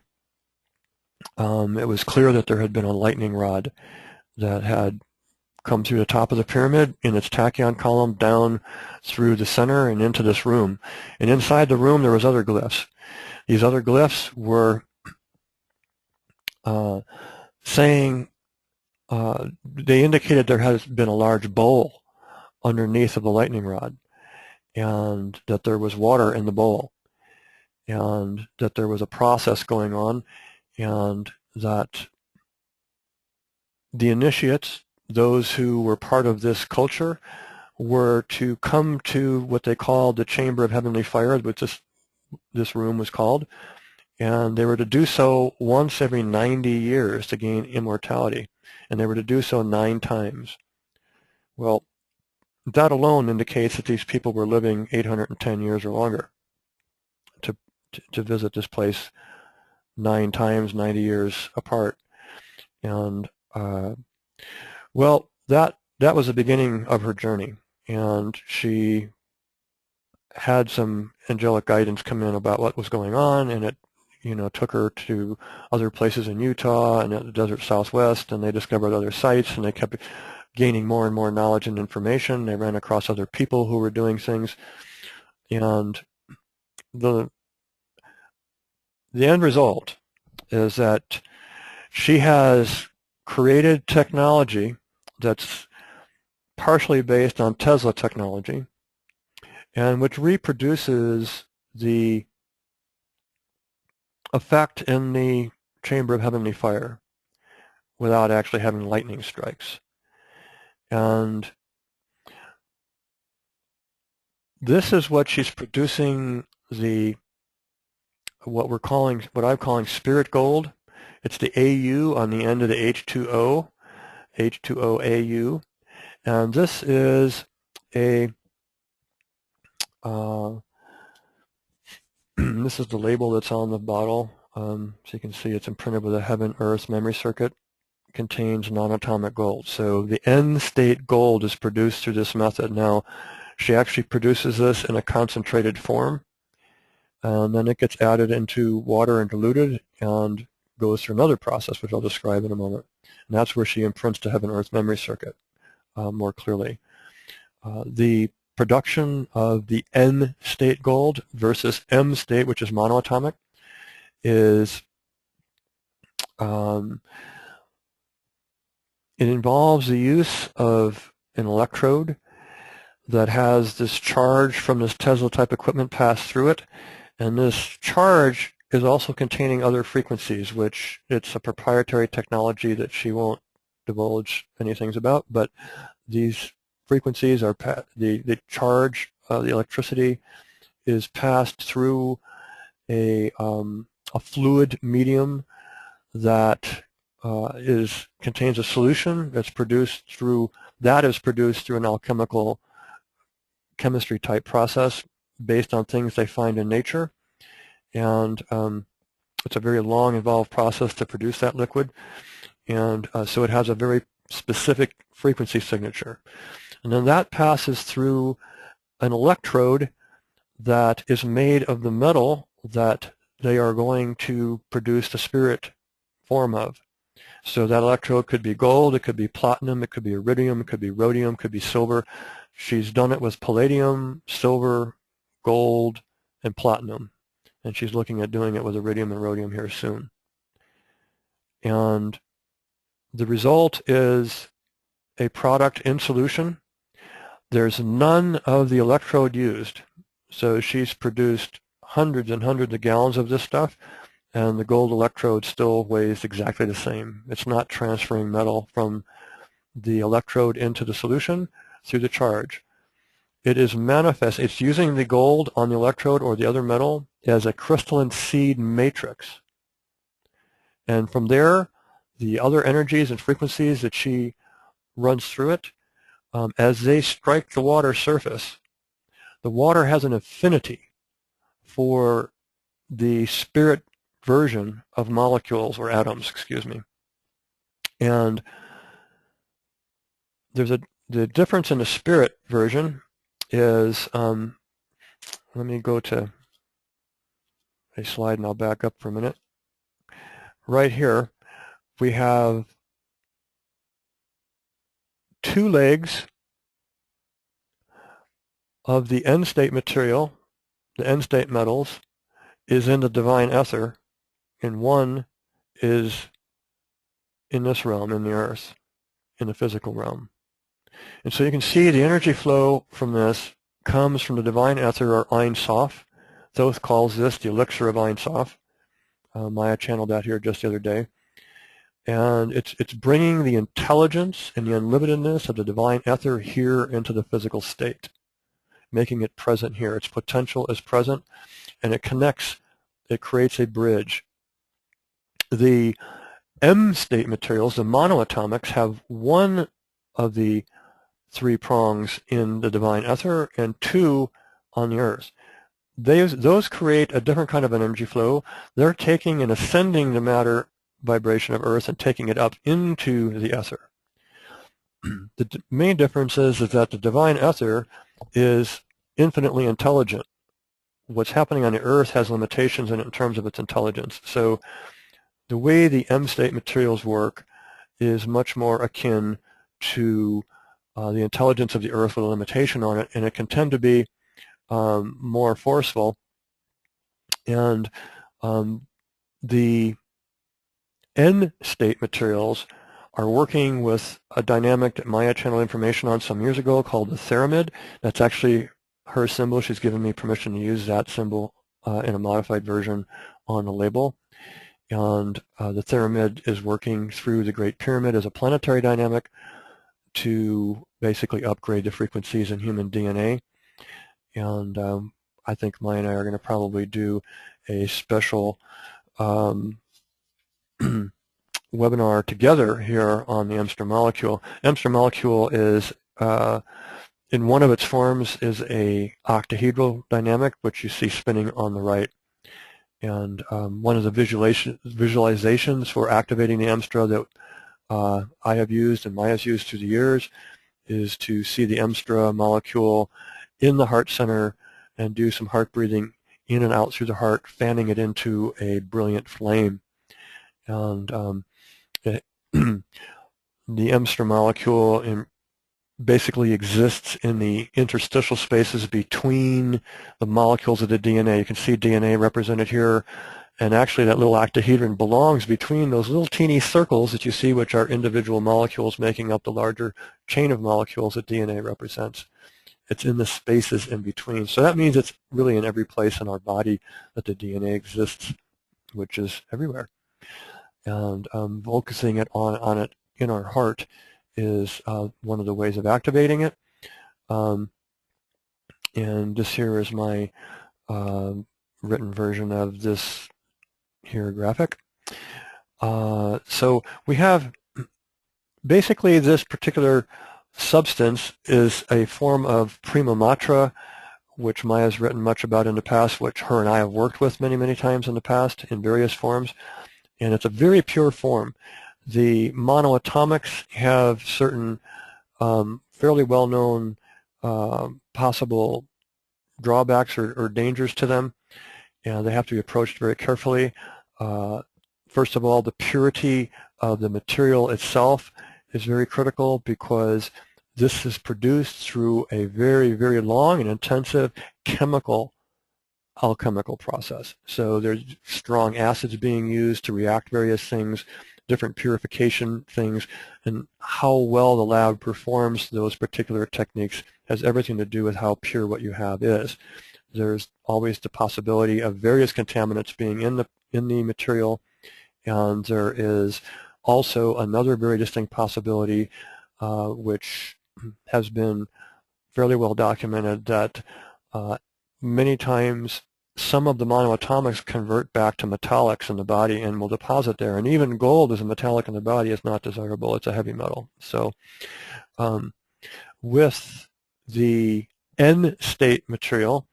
was clear that there had been a lightning rod that had come through the top of the pyramid in its tachyon column down through the center and into this room. And inside the room there was other glyphs. These other glyphs were saying, they indicated there has been a large bowl underneath of the lightning rod, and that there was water in the bowl, and that there was a process going on, and that the initiates, those who were part of this culture, were to come to what they called the Chamber of Heavenly Fire, which this room was called, and they were to do so once every 90 years to gain immortality, and they were to do so 9 times. Well, that alone indicates that these people were living 810 years or longer to visit this place 9 times, 90 years apart. And well, that was the beginning of her journey, and she had some angelic guidance come in about what was going on, and it took her to other places in Utah and the desert southwest, and they discovered other sites, and they kept gaining more and more knowledge and information. They ran across other people who were doing things, and the end result is that she has created technology that's partially based on Tesla technology, and which reproduces the effect in the Chamber of Heavenly Fire without actually having lightning strikes. And this is what she's producing, what I'm calling spirit gold. It's the AU on the end of the H2O, H2OAU. And this is a this is the label that's on the bottle. So you can see it's imprinted with a heaven-earth memory circuit. Contains non-atomic gold. So the end state gold is produced through this method. Now, she actually produces this in a concentrated form, and then it gets added into water and diluted and goes through another process, which I'll describe in a moment. And that's where she imprints the heaven-earth memory circuit more clearly. The production of the N state gold versus M state, which is monoatomic, is It involves the use of an electrode that has this charge from this Tesla-type equipment pass through it, and this charge is also containing other frequencies, which it's a proprietary technology that she won't divulge anything about, but these frequencies are the charge, the electricity is passed through a fluid medium that contains a solution that's produced through an alchemical chemistry type process based on things they find in nature, and it's a very long involved process to produce that liquid, and so it has a very specific frequency signature, and then that passes through an electrode that is made of the metal that they are going to produce the spirit form of. So that electrode could be gold, it could be platinum, it could be iridium, it could be rhodium, it could be silver. She's done it with palladium, silver, gold, and platinum. And she's looking at doing it with iridium and rhodium here soon. And the result is a product in solution. There's none of the electrode used. So she's produced hundreds and hundreds of gallons of this stuff, and the gold electrode still weighs exactly the same. It's not transferring metal from the electrode into the solution through the charge. It is manifest. It's using the gold on the electrode or the other metal as a crystalline seed matrix. And from there, the other energies and frequencies that she runs through it, as they strike the water surface, the water has an affinity for the spirit version of molecules or atoms, excuse me. And there's the difference in the spirit version is, let me go to a slide and I'll back up for a minute. Right here, we have two legs of the end state material. The end state metals is in the divine ether, and one is in this realm, in the earth, in the physical realm. And so you can see the energy flow from this comes from the divine ether, or Ein Sof. Thoth calls this the elixir of Ein Sof. Maya channeled that here just the other day. And it's bringing the intelligence and the unlimitedness of the divine ether here into the physical state, making it present here. Its potential is present, and it connects, it creates a bridge. The M state materials, the monoatomics, have one of the three prongs in the divine ether and two on the earth. Those create a different kind of an energy flow. They're taking and ascending the matter vibration of earth and taking it up into the ether. The main difference is that the divine ether is infinitely intelligent. What's happening on the earth has limitations in terms of its intelligence. So the way the M state materials work is much more akin to the intelligence of the earth with a limitation on it, and it can tend to be more forceful. And the N state materials are working with a dynamic that Maya channeled information on some years ago called the Theramid. That's actually her symbol. She's given me permission to use that symbol in a modified version on the label. And the Theramid is working through the Great Pyramid as a planetary dynamic to basically upgrade the frequencies in human DNA. And I think Maya and I are going to probably do a special webinar together here on the Emster molecule. Emster molecule is, in one of its forms, is a octahedral dynamic, which you see spinning on the right. And one of the visualizations for activating the Emstra that I have used and Maya's used through the years is to see the Emstra molecule in the heart center and do some heart breathing in and out through the heart, fanning it into a brilliant flame. And the Emstra molecule basically exists in the interstitial spaces between the molecules of the DNA. You can see DNA represented here, and actually that little octahedron belongs between those little teeny circles that you see, which are individual molecules making up the larger chain of molecules that DNA represents. It's in the spaces in between. So that means it's really in every place in our body that the DNA exists, which is everywhere. And focusing it on it in our heart is one of the ways of activating it. And this here is my written version of this here graphic. So we have basically this particular substance is a form of prima matra, which Maya's written much about in the past, which her and I have worked with many, many times in the past in various forms. And it's a very pure form. The monoatomics have certain fairly well-known possible drawbacks or dangers to them, and they have to be approached very carefully. First of all, the purity of the material itself is very critical, because this is produced through a very, very long and intensive alchemical process. So there's strong acids being used to react various things, different purification things, and how well the lab performs those particular techniques has everything to do with how pure what you have is. There's always the possibility of various contaminants being in the material, and there is also another very distinct possibility, which has been fairly well documented, that many times some of the monoatomics convert back to metallics in the body and will deposit there. And even gold as a metallic in the body is not desirable. It's a heavy metal. So with the N-state material,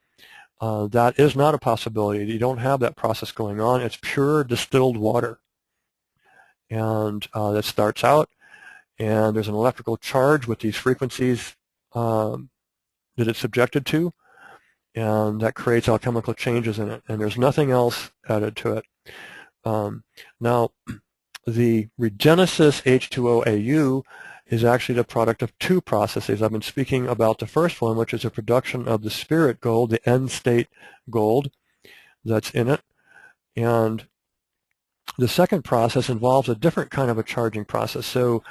that is not a possibility. You don't have that process going on. It's pure distilled water. And that starts out, and there's an electrical charge with these frequencies that it's subjected to, and that creates alchemical changes in it, and there's nothing else added to it. Now, the Regenesis H2OAU is actually the product of two processes. I've been speaking about the first one, which is the production of the spirit gold, the N-state gold that's in it, and the second process involves a different kind of a charging process. So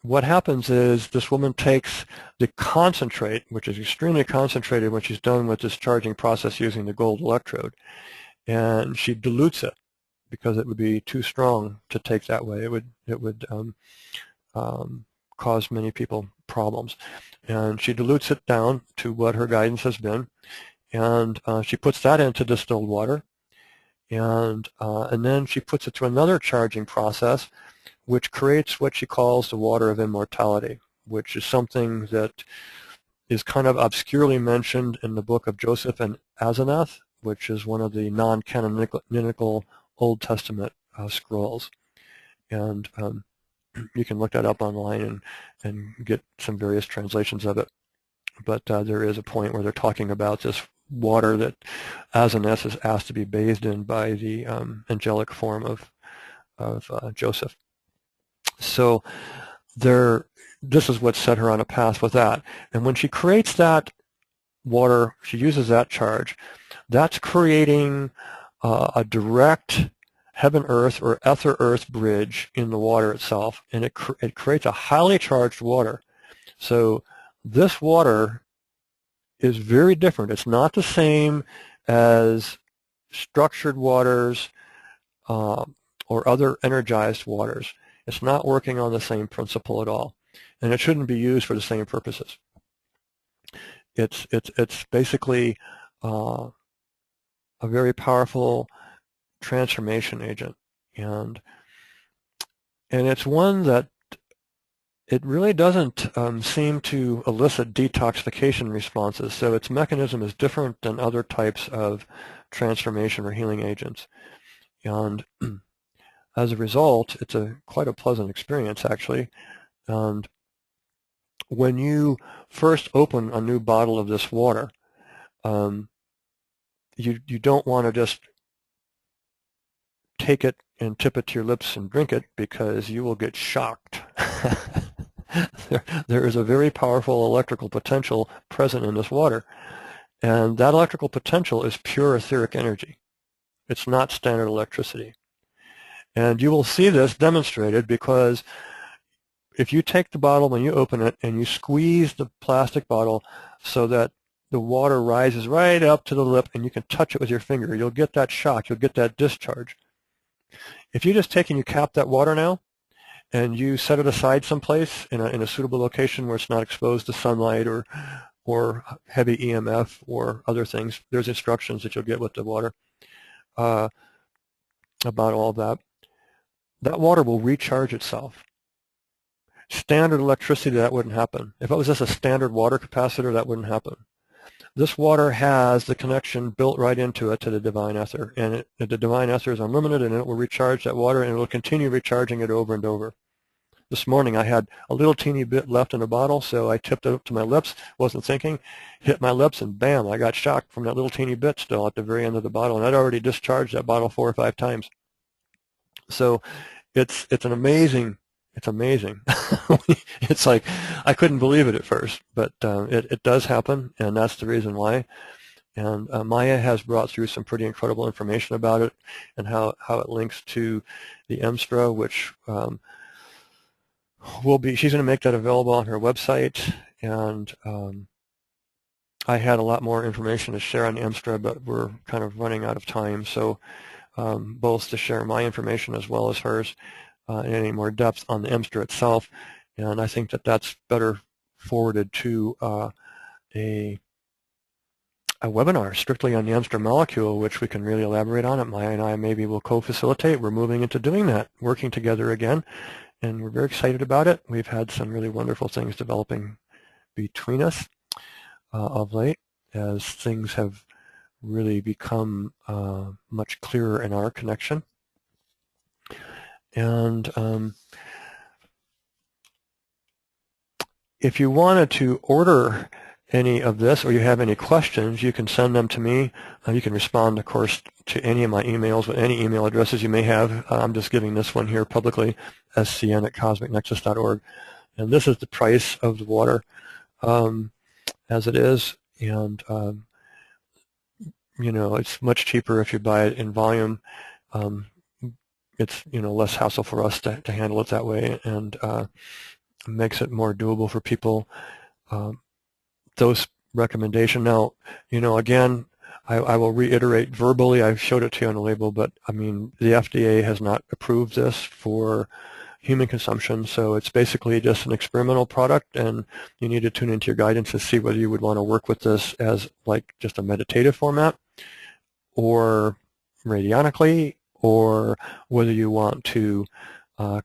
what happens is this woman takes the concentrate, which is extremely concentrated when she's done with this charging process using the gold electrode, and she dilutes it, because it would be too strong to take that way. It would cause many people problems. And she dilutes it down to what her guidance has been, and she puts that into distilled water, and then she puts it to another charging process, which creates what she calls the water of immortality, which is something that is kind of obscurely mentioned in the book of Joseph and Asenath, which is one of the non-canonical Old Testament scrolls. And you can look that up online and get some various translations of it. But there is a point where they're talking about this water that Asenath is asked to be bathed in by the angelic form of Joseph. So this is what set her on a path with that. And when she creates that water, she uses that charge. That's creating a direct heaven-earth or ether-earth bridge in the water itself, and it creates a highly charged water. So this water is very different. It's not the same as structured waters or other energized waters. It's not working on the same principle at all, and it shouldn't be used for the same purposes. It's basically a very powerful transformation agent, and it's one that it really doesn't seem to elicit detoxification responses. So its mechanism is different than other types of transformation or healing agents, and as a result, it's quite a pleasant experience, actually. And when you first open a new bottle of this water, you don't want to just take it and tip it to your lips and drink it, because you will get shocked. there is a very powerful electrical potential present in this water. And that electrical potential is pure etheric energy. It's not standard electricity. And you will see this demonstrated because if you take the bottle when you open it and you squeeze the plastic bottle so that the water rises right up to the lip and you can touch it with your finger, you'll get that shock, you'll get that discharge. If you just take and you cap that water now and you set it aside someplace in a suitable location where it's not exposed to sunlight or heavy EMF or other things, there's instructions that you'll get with the water about all that. That water will recharge itself. Standard electricity, that wouldn't happen. If it was just a standard water capacitor, that wouldn't happen. This water has the connection built right into it to the divine ether, and the divine ether is unlimited, and it will recharge that water, and it will continue recharging it over and over. This morning I had a little teeny bit left in the bottle, so I tipped it up to my lips, wasn't thinking, hit my lips, and bam, I got shocked from that little teeny bit still at the very end of the bottle, and I'd already discharged that bottle 4 or 5 times. So it's amazing. It's amazing. It's like I couldn't believe it at first, but it does happen, and that's the reason why. And Maya has brought through some pretty incredible information about it and how it links to the Emstra, which she's going to make that available on her website. And I had a lot more information to share on the Emstra, but we're kind of running out of time. So both to share my information as well as hers in any more depth on the Emstra itself. And I think that that's better forwarded to a webinar strictly on the Emstra molecule, which we can really elaborate on it. Maya and I maybe will co-facilitate. We're moving into doing that, working together again, and we're very excited about it. We've had some really wonderful things developing between us of late as things have really become much clearer in our connection. And if you wanted to order any of this or you have any questions, you can send them to me. You can respond, of course, to any of my emails with any email addresses you may have. I'm just giving this one here publicly, scn@cosmicnexus.org. And this is the price of the water as it is. And, you know, it's much cheaper if you buy it in volume. It's, you know, less hassle for us to handle it that way, and makes it more doable for people. Those recommendation. Now, you know, again, I will reiterate verbally, I've showed it to you on the label, but I mean, the FDA has not approved this for human consumption, so it's basically just an experimental product, and you need to tune into your guidance to see whether you would want to work with this as like just a meditative format or radionically, or whether you want to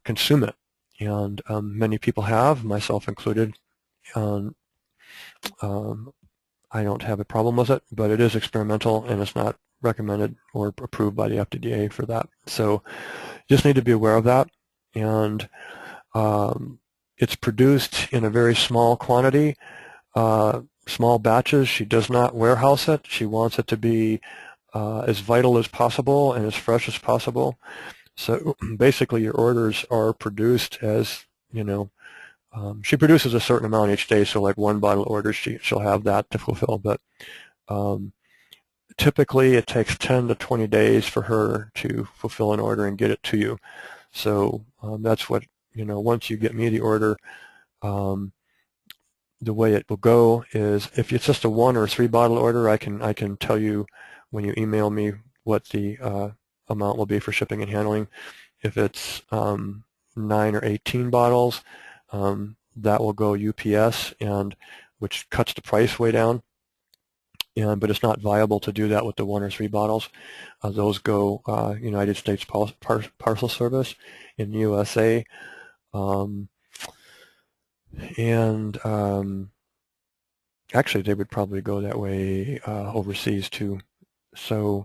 consume it. And many people have, myself included. I don't have a problem with it, but it is experimental and it's not recommended or approved by the FDA for that. So you just need to be aware of that. And it's produced in a very small quantity, small batches. She does not warehouse it. She wants it to be as vital as possible and as fresh as possible. So basically your orders are produced as, you know, she produces a certain amount each day, so like 1 bottle order, she'll have that to fulfill. But typically it takes 10 to 20 days for her to fulfill an order and get it to you. So that's what, you know, once you get me the order, the way it will go is if it's just a 1 or 3 bottle order, I can tell you when you email me what the amount will be for shipping and handling. If it's 9 or 18 bottles, that will go UPS, and which cuts the price way down. But it's not viable to do that with the 1 or 3 bottles. Those go United States Parcel Service in the USA, and actually they would probably go that way overseas too. So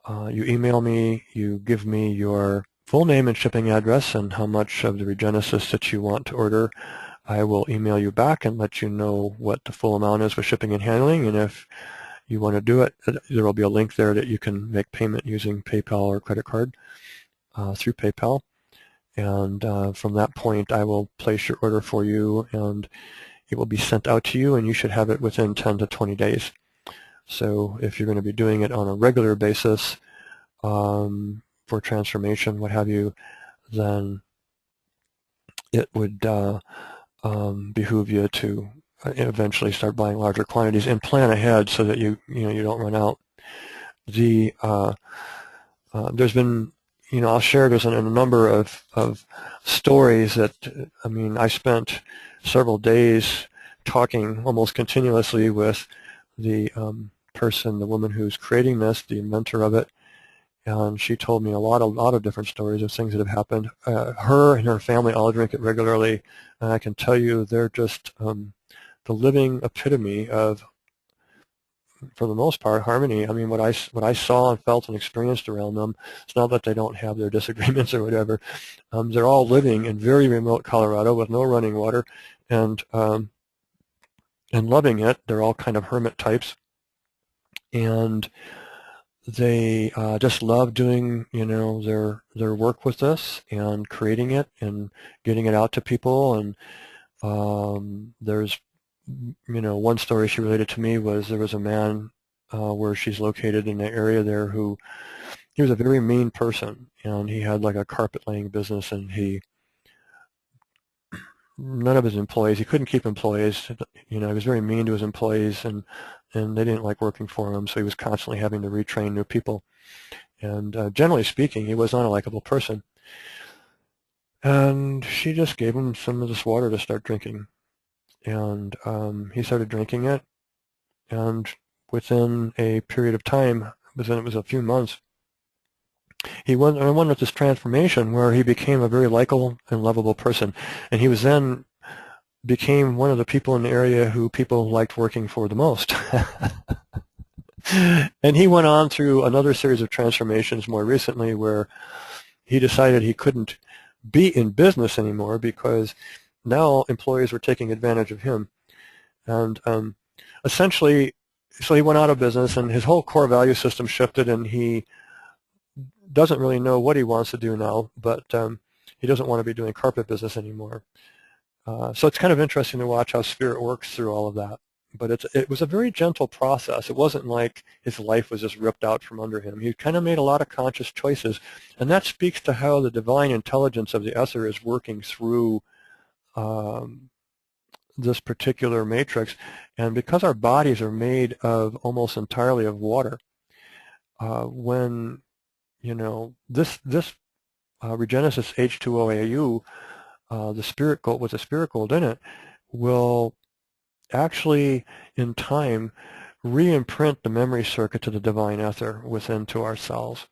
you email me, you give me your full name and shipping address and how much of the Regenesis that you want to order. I will email you back and let you know what the full amount is for shipping and handling, and if you want to do it, there will be a link there that you can make payment using PayPal or credit card through PayPal. And from that point, I will place your order for you, and it will be sent out to you, and you should have it within 10 to 20 days. So if you're going to be doing it on a regular basis for transformation, what have you, then it would behoove you to eventually start buying larger quantities and plan ahead so that you don't run out. There's been, I'll share this in a number of stories that, I spent several days talking almost continuously with the the woman who's creating this, the inventor of it, and she told me a lot of different stories of things that have happened. Her and her family all drink it regularly, and I can tell you they're just the living epitome of, for the most part, harmony. What I saw and felt and experienced around them, it's not that they don't have their disagreements or whatever. They're all living in very remote Colorado with no running water, and loving it. They're all kind of hermit types, and they just love doing their work with this and creating it and getting it out to people. And there's one story she related to me was there was a man where she's located in the area there who he was a very mean person, and he had like a carpet laying business, and none of his employees, he couldn't keep employees, he was very mean to his employees, and they didn't like working for him, so he was constantly having to retrain new people. And generally speaking, he was not a likable person. And she just gave him some of this water to start drinking. And he started drinking it, and within a period of time, it was a few months, he went with this transformation where he became a very likable and lovable person. And he was then became one of the people in the area who people liked working for the most. And he went on through another series of transformations more recently where he decided he couldn't be in business anymore because now employees were taking advantage of him. And essentially, so he went out of business, and his whole core value system shifted, and he doesn't really know what he wants to do now, but he doesn't want to be doing carpet business anymore. So it's kind of interesting to watch how spirit works through all of that. But it was a very gentle process. It wasn't like his life was just ripped out from under him. He kind of made a lot of conscious choices, and that speaks to how the divine intelligence of the Ether is working through this particular matrix. And because our bodies are made of almost entirely of water, when this Regenesis H2OAU, the spirit gold with the spirit gold in it, will actually in time re-imprint the memory circuit to the divine ether within to our cells.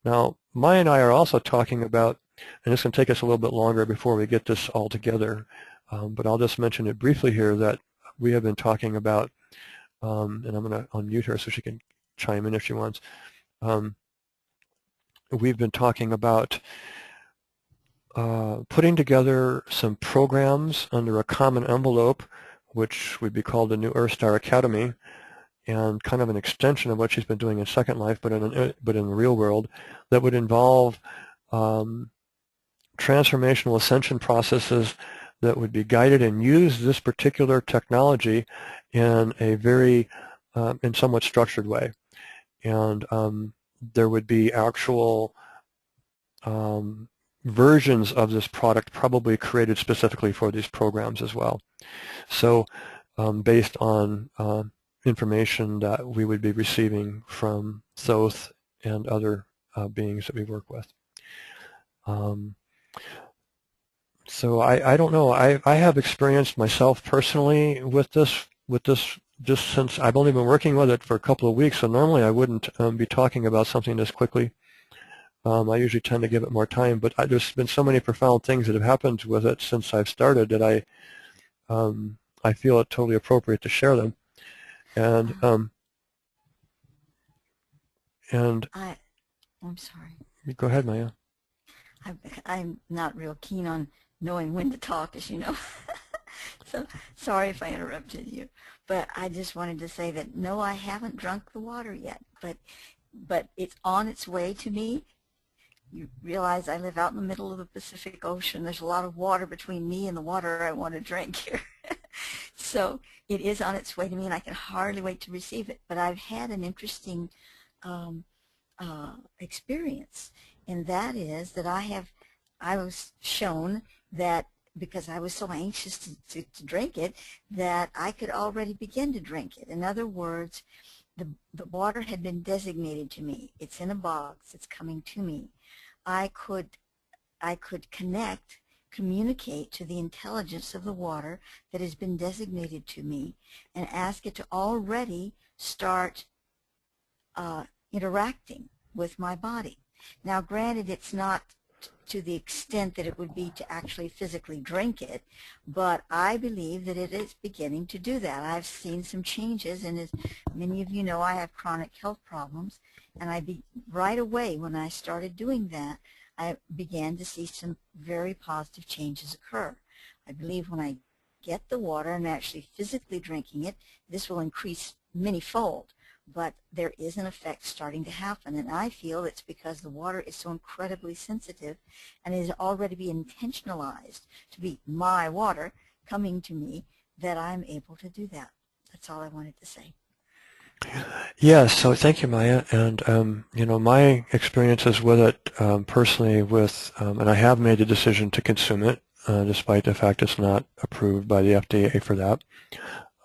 Now, Maya and I are also talking about, and it's going to take us a little bit longer before we get this all together, but I'll just mention it briefly here that we have been talking about, and I'm going to unmute her so she can chime in if she wants. We've been talking about putting together some programs under a common envelope, which would be called the New Earth Star Academy, and kind of an extension of what she's been doing in Second Life, but in the real world, that would involve transformational ascension processes that would be guided and use this particular technology in a very, in somewhat structured way. And there would be actual versions of this product probably created specifically for these programs as well. So based on information that we would be receiving from Thoth and other beings that we work with. So I don't know. I have experienced myself personally with this just since I've only been working with it for a couple of weeks, so normally I wouldn't be talking about something this quickly. I usually tend to give it more time, but there's been so many profound things that have happened with it since I've started that I feel it totally appropriate to share them. And I'm sorry. Go ahead, Maya. I'm not real keen on knowing when to talk, as you know. So sorry if I interrupted you, but I just wanted to say that no, I haven't drunk the water yet, but it's on its way to me. you realize I live out in the middle of the Pacific Ocean. There's a lot of water between me and the water I want to drink here. So it is on its way to me, and I can hardly wait to receive it. But I've had an interesting um, experience, and that is that I was shown that because I was so anxious to drink it, that I could already begin to drink it. In other words, the water had been designated to me. It's in a box. It's coming to me. I could communicate to the intelligence of the water that has been designated to me and ask it to already start interacting with my body. Now, granted, it's not to the extent that it would be to actually physically drink it, but I believe that it is beginning to do that. I've seen some changes, and as many of you know, I have chronic health problems, and right away when I started doing that, I began to see some very positive changes occur. I believe when I get the water and actually physically drinking it, this will increase many-fold. But there is an effect starting to happen, and I feel it's because the water is so incredibly sensitive and is already being intentionalized to be my water coming to me that I'm able to do that. That's all I wanted to say. Yes, so thank you, Maya. And my experiences with it personally, and I have made the decision to consume it, despite the fact it's not approved by the FDA for that.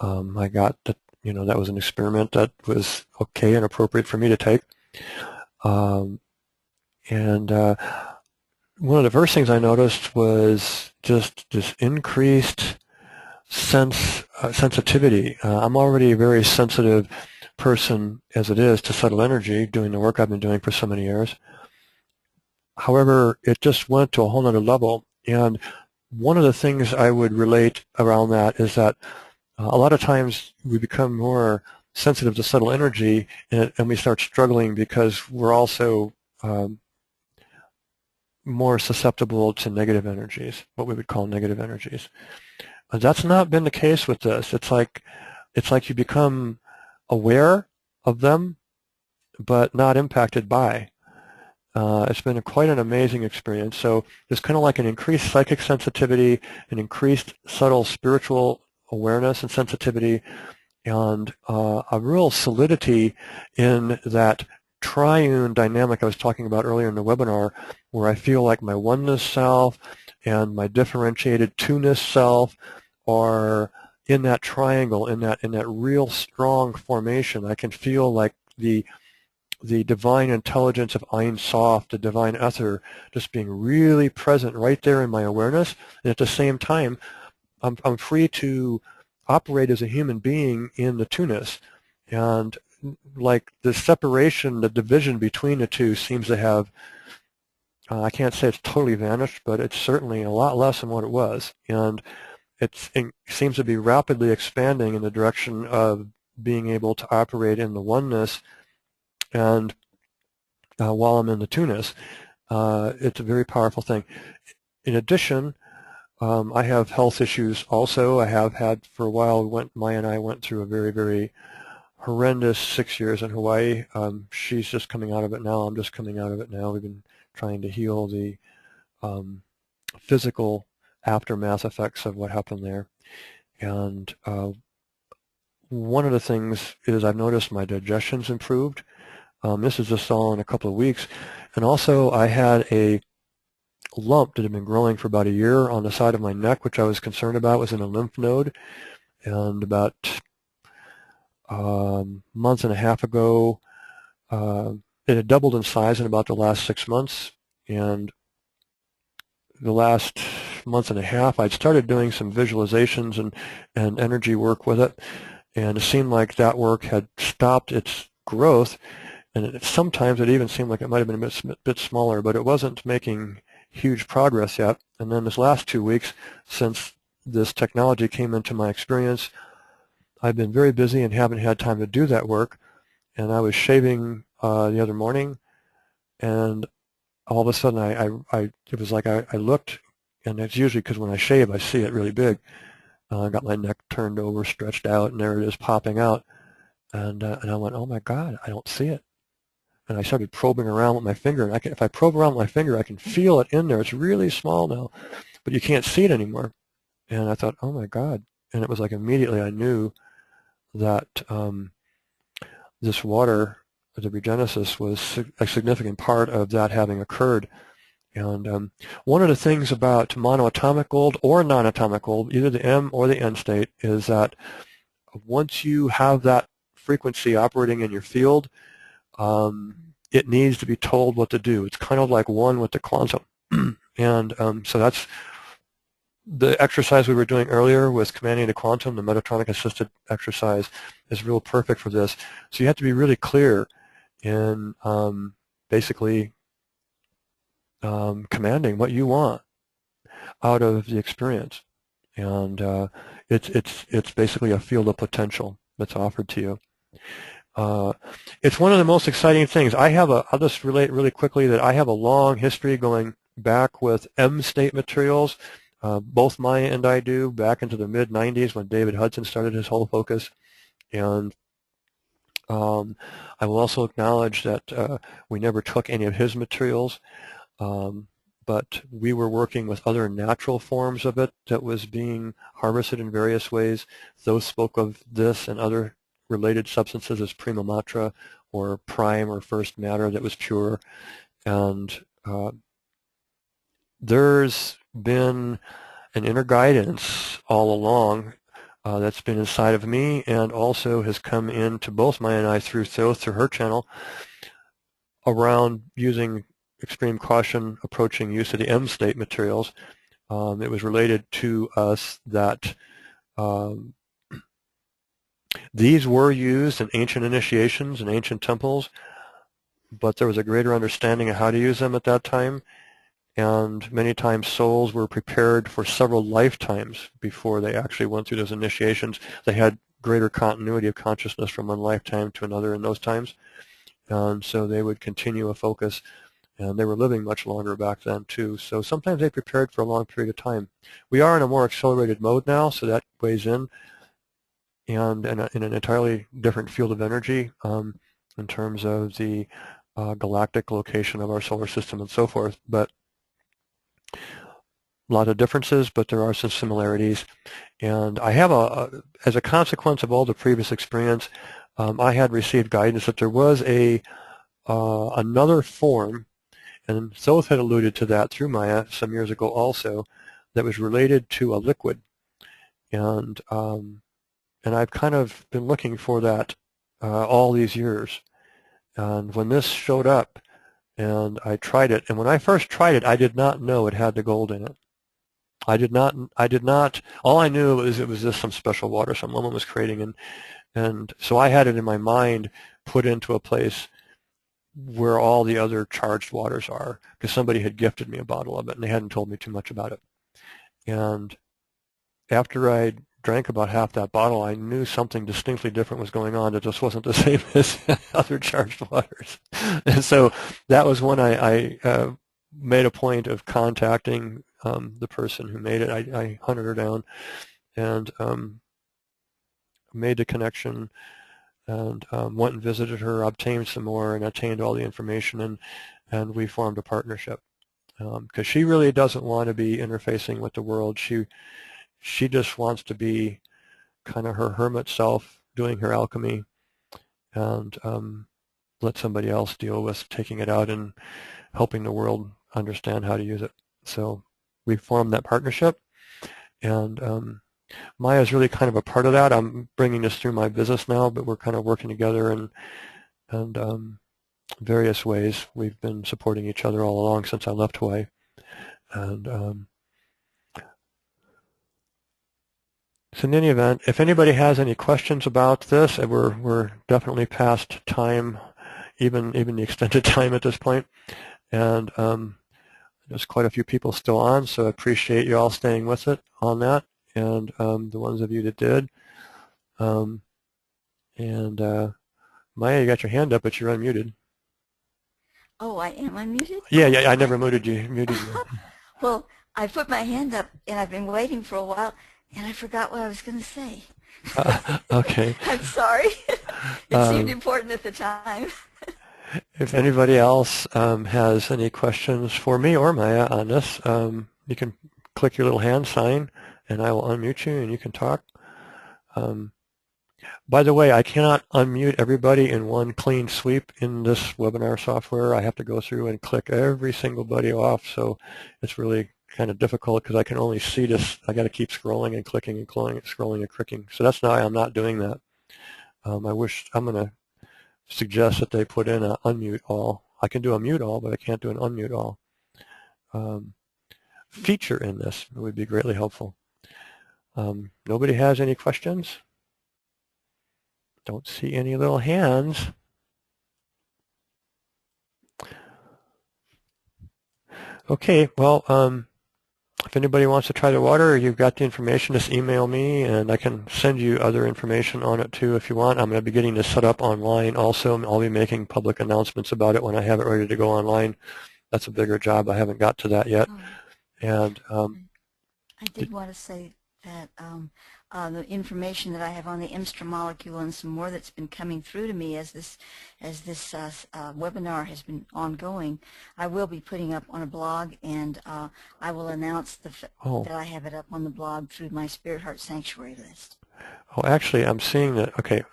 I got the that was an experiment that was okay and appropriate for me to take. And one of the first things I noticed was just this increased sensitivity. I'm already a very sensitive person as it is to subtle energy, doing the work I've been doing for so many years. However, it just went to a whole other level. And one of the things I would relate around that is that a lot of times we become more sensitive to subtle energy, and we start struggling because we're also more susceptible to negative energies, what we would call negative energies. That's not been the case with this. It's like you become aware of them, but not impacted by. It's been quite an amazing experience. So there's kind of like an increased psychic sensitivity, an increased subtle spiritual awareness and sensitivity, and a real solidity in that triune dynamic I was talking about earlier in the webinar, where I feel like my oneness self and my differentiated two-ness self are in that triangle, in that real strong formation. I can feel like the divine intelligence of Ein Sof, the divine ether, just being really present right there in my awareness, and at the same time I'm free to operate as a human being in the two-ness. And like the separation, the division between the two seems to have, I can't say it's totally vanished, but it's certainly a lot less than what it was. And it seems to be rapidly expanding in the direction of being able to operate in the oneness, and while I'm in the two-ness. It's a very powerful thing. In addition, I have health issues also. I have had for a while. Maya and I went through a very, very horrendous 6 years in Hawaii. She's just coming out of it now. I'm just coming out of it now. We've been trying to heal the physical aftermath effects of what happened there. And one of the things is I've noticed my digestion's improved. This is just all in a couple of weeks. And also I had a lump that had been growing for about a year on the side of my neck, which I was concerned about. It was in a lymph node. And about a month and a half ago, it had doubled in size in about the last 6 months. And the last month and a half, I'd started doing some visualizations and energy work with it. And it seemed like that work had stopped its growth. And sometimes it even seemed like it might have been a bit smaller, but it wasn't making huge progress yet. And then this last 2 weeks, since this technology came into my experience, I've been very busy and haven't had time to do that work. And I was shaving the other morning, and all of a sudden it was like I looked, and it's usually because when I shave I see it really big. I got my neck turned over, stretched out, and there it is popping out. And I went, oh my God, I don't see it. and I started probing around with my finger. And if I probe around with my finger, I can feel it in there. It's really small now, but you can't see it anymore. And I thought, oh my God. And it was like immediately I knew that this water, the regenesis, was a significant part of that having occurred. And one of the things about monoatomic gold or non-atomic gold, either the M or the N state, is that once you have that frequency operating in your field, it needs to be told what to do. It's kind of like one with the quantum. And so that's the exercise we were doing earlier with commanding the quantum, the Metatronic assisted exercise, is real perfect for this. So you have to be really clear in basically commanding what you want out of the experience. And it's basically a field of potential that's offered to you. It's one of the most exciting things. I'll just relate really quickly that I have a long history going back with M-state materials. Both Maya and I do, back into the mid-90s when David Hudson started his whole focus. And I will also acknowledge that we never took any of his materials, but we were working with other natural forms of it that was being harvested in various ways. Those spoke of this and other related substances as prima matra, or prime or first matter that was pure. And there's been an inner guidance all along that's been inside of me and also has come into both Maya and I through her channel around using extreme caution approaching use of the M-state materials. It was related to us that these were used in ancient initiations and ancient temples, but there was a greater understanding of how to use them at that time. And many times souls were prepared for several lifetimes before they actually went through those initiations. They had greater continuity of consciousness from one lifetime to another in those times. And so they would continue a focus. And they were living much longer back then, too. So sometimes they prepared for a long period of time. We are in a more accelerated mode now, so that weighs in. And in an entirely different field of energy in terms of the galactic location of our solar system and so forth. But a lot of differences, but there are some similarities. And I have as a consequence of all the previous experience, I had received guidance that there was another form, and Thoth had alluded to that through Maya some years ago also, that was related to a liquid. And I've kind of been looking for that all these years. And when this showed up, and I tried it, and when I first tried it, I did not know it had the gold in it. I did not, all I knew was it was just some special water some woman was creating, and so I had it in my mind put into a place where all the other charged waters are, because somebody had gifted me a bottle of it, and they hadn't told me too much about it. And after I drank about half that bottle, I knew something distinctly different was going on. It just wasn't the same as other charged waters. And so that was when I made a point of contacting the person who made it. I hunted her down and made the connection and went and visited her, obtained some more, and attained all the information, and we formed a partnership. Because she really doesn't want to be interfacing with the world. She just wants to be kind of her hermit self, doing her alchemy, and let somebody else deal with taking it out and helping the world understand how to use it. So we formed that partnership, and Maya is really kind of a part of that. I'm bringing this through my business now, but we're kind of working together and various ways. We've been supporting each other all along since I left Hawaii. And so in any event, if anybody has any questions about this, we're definitely past time, even the extended time at this point. And there's quite a few people still on, so I appreciate you all staying with it on that, and the ones of you that did. Maya, you got your hand up, but you're unmuted. Oh, I am unmuted? Yeah, I never muted you. Well, I put my hand up, and I've been waiting for a while, and I forgot what I was going to say. Okay. I'm sorry. It seemed important at the time. If anybody else has any questions for me or Maya on this, you can click your little hand sign and I will unmute you and you can talk. By the way, I cannot unmute everybody in one clean sweep in this webinar software. I have to go through and click every single buddy off, so it's really kind of difficult because I can only see this. I got to keep scrolling and clicking and scrolling and clicking. So that's why I'm not doing that. I'm going to suggest that they put in an unmute all. I can do a mute all, but I can't do an unmute all. Feature in this would be greatly helpful. Nobody has any questions? Don't see any little hands. Okay, well, if anybody wants to try the water or you've got the information, just email me and I can send you other information on it too if you want. I'm going to be getting this set up online also. I'll be making public announcements about it when I have it ready to go online. That's a bigger job. I haven't got to that yet. And I did want to say that the information that I have on the IMSTRA molecule and some more that's been coming through to me as this webinar has been ongoing, I will be putting up on a blog, and I will announce that I have it up on the blog through my Spirit Heart Sanctuary list. Oh, actually, I'm seeing that. Okay,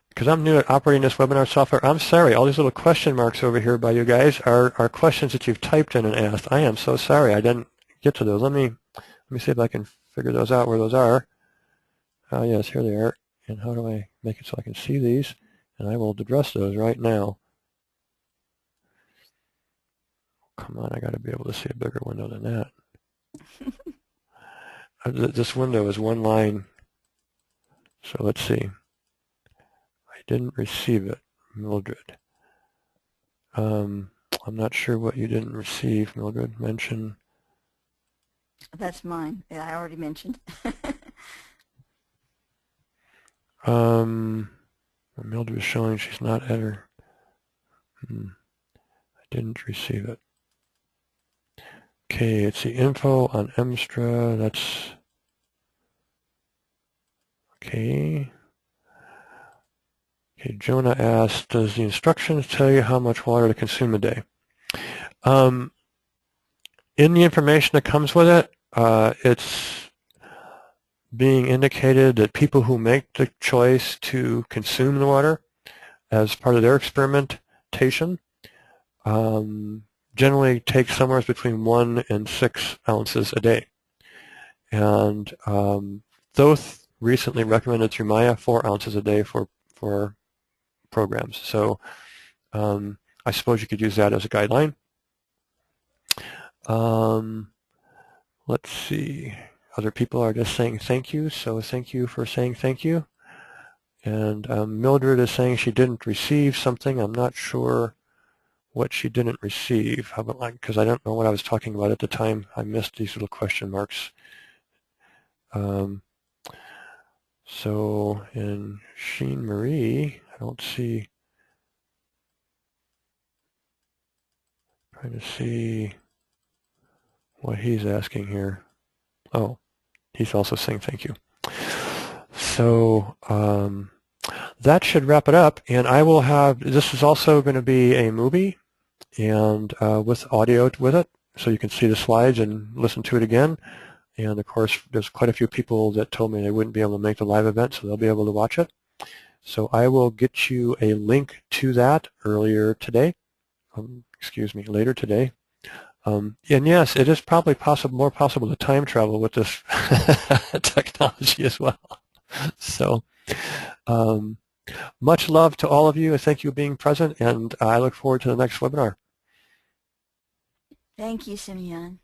because I'm new at operating this webinar software, I'm sorry. All these little question marks over here by you guys are questions that you've typed in and asked. I am so sorry. I didn't get to those. Let me see if I can figure those out where those are. Yes, here they are. And how do I make it so I can see these? And I will address those right now. Come on, I got to be able to see a bigger window than that. This window is one line. So let's see. I didn't receive it, Mildred. I'm not sure what you didn't receive, Mildred. Mention. That's mine. I already mentioned. Mildred is showing she's not at her. I didn't receive it. Okay, it's the info on IMSTRA. That's okay. Okay, Jonah asked, does the instructions tell you how much water to consume a day? In the information that comes with it, it's being indicated that people who make the choice to consume the water as part of their experimentation generally take somewhere between 1 and 6 ounces a day. And those recently recommended through Maya 4 ounces a day for programs. So I suppose you could use that as a guideline. Let's see. Other people are just saying thank you, so thank you for saying thank you. And Mildred is saying she didn't receive something. I'm not sure what she didn't receive. How about, because I don't know what I was talking about at the time. I missed these little question marks. So in Sheen Marie, I don't see. Trying to see what he's asking here. Oh, he's also saying thank you. So that should wrap it up. And I will have, this is also going to be a movie and with audio with it. So you can see the slides and listen to it again. And of course, there's quite a few people that told me they wouldn't be able to make the live event, so they'll be able to watch it. So I will get you a link to that later today. And yes, it is probably more possible to time travel with this technology as well. So much love to all of you, and thank you for being present, and I look forward to the next webinar. Thank you, Simeon.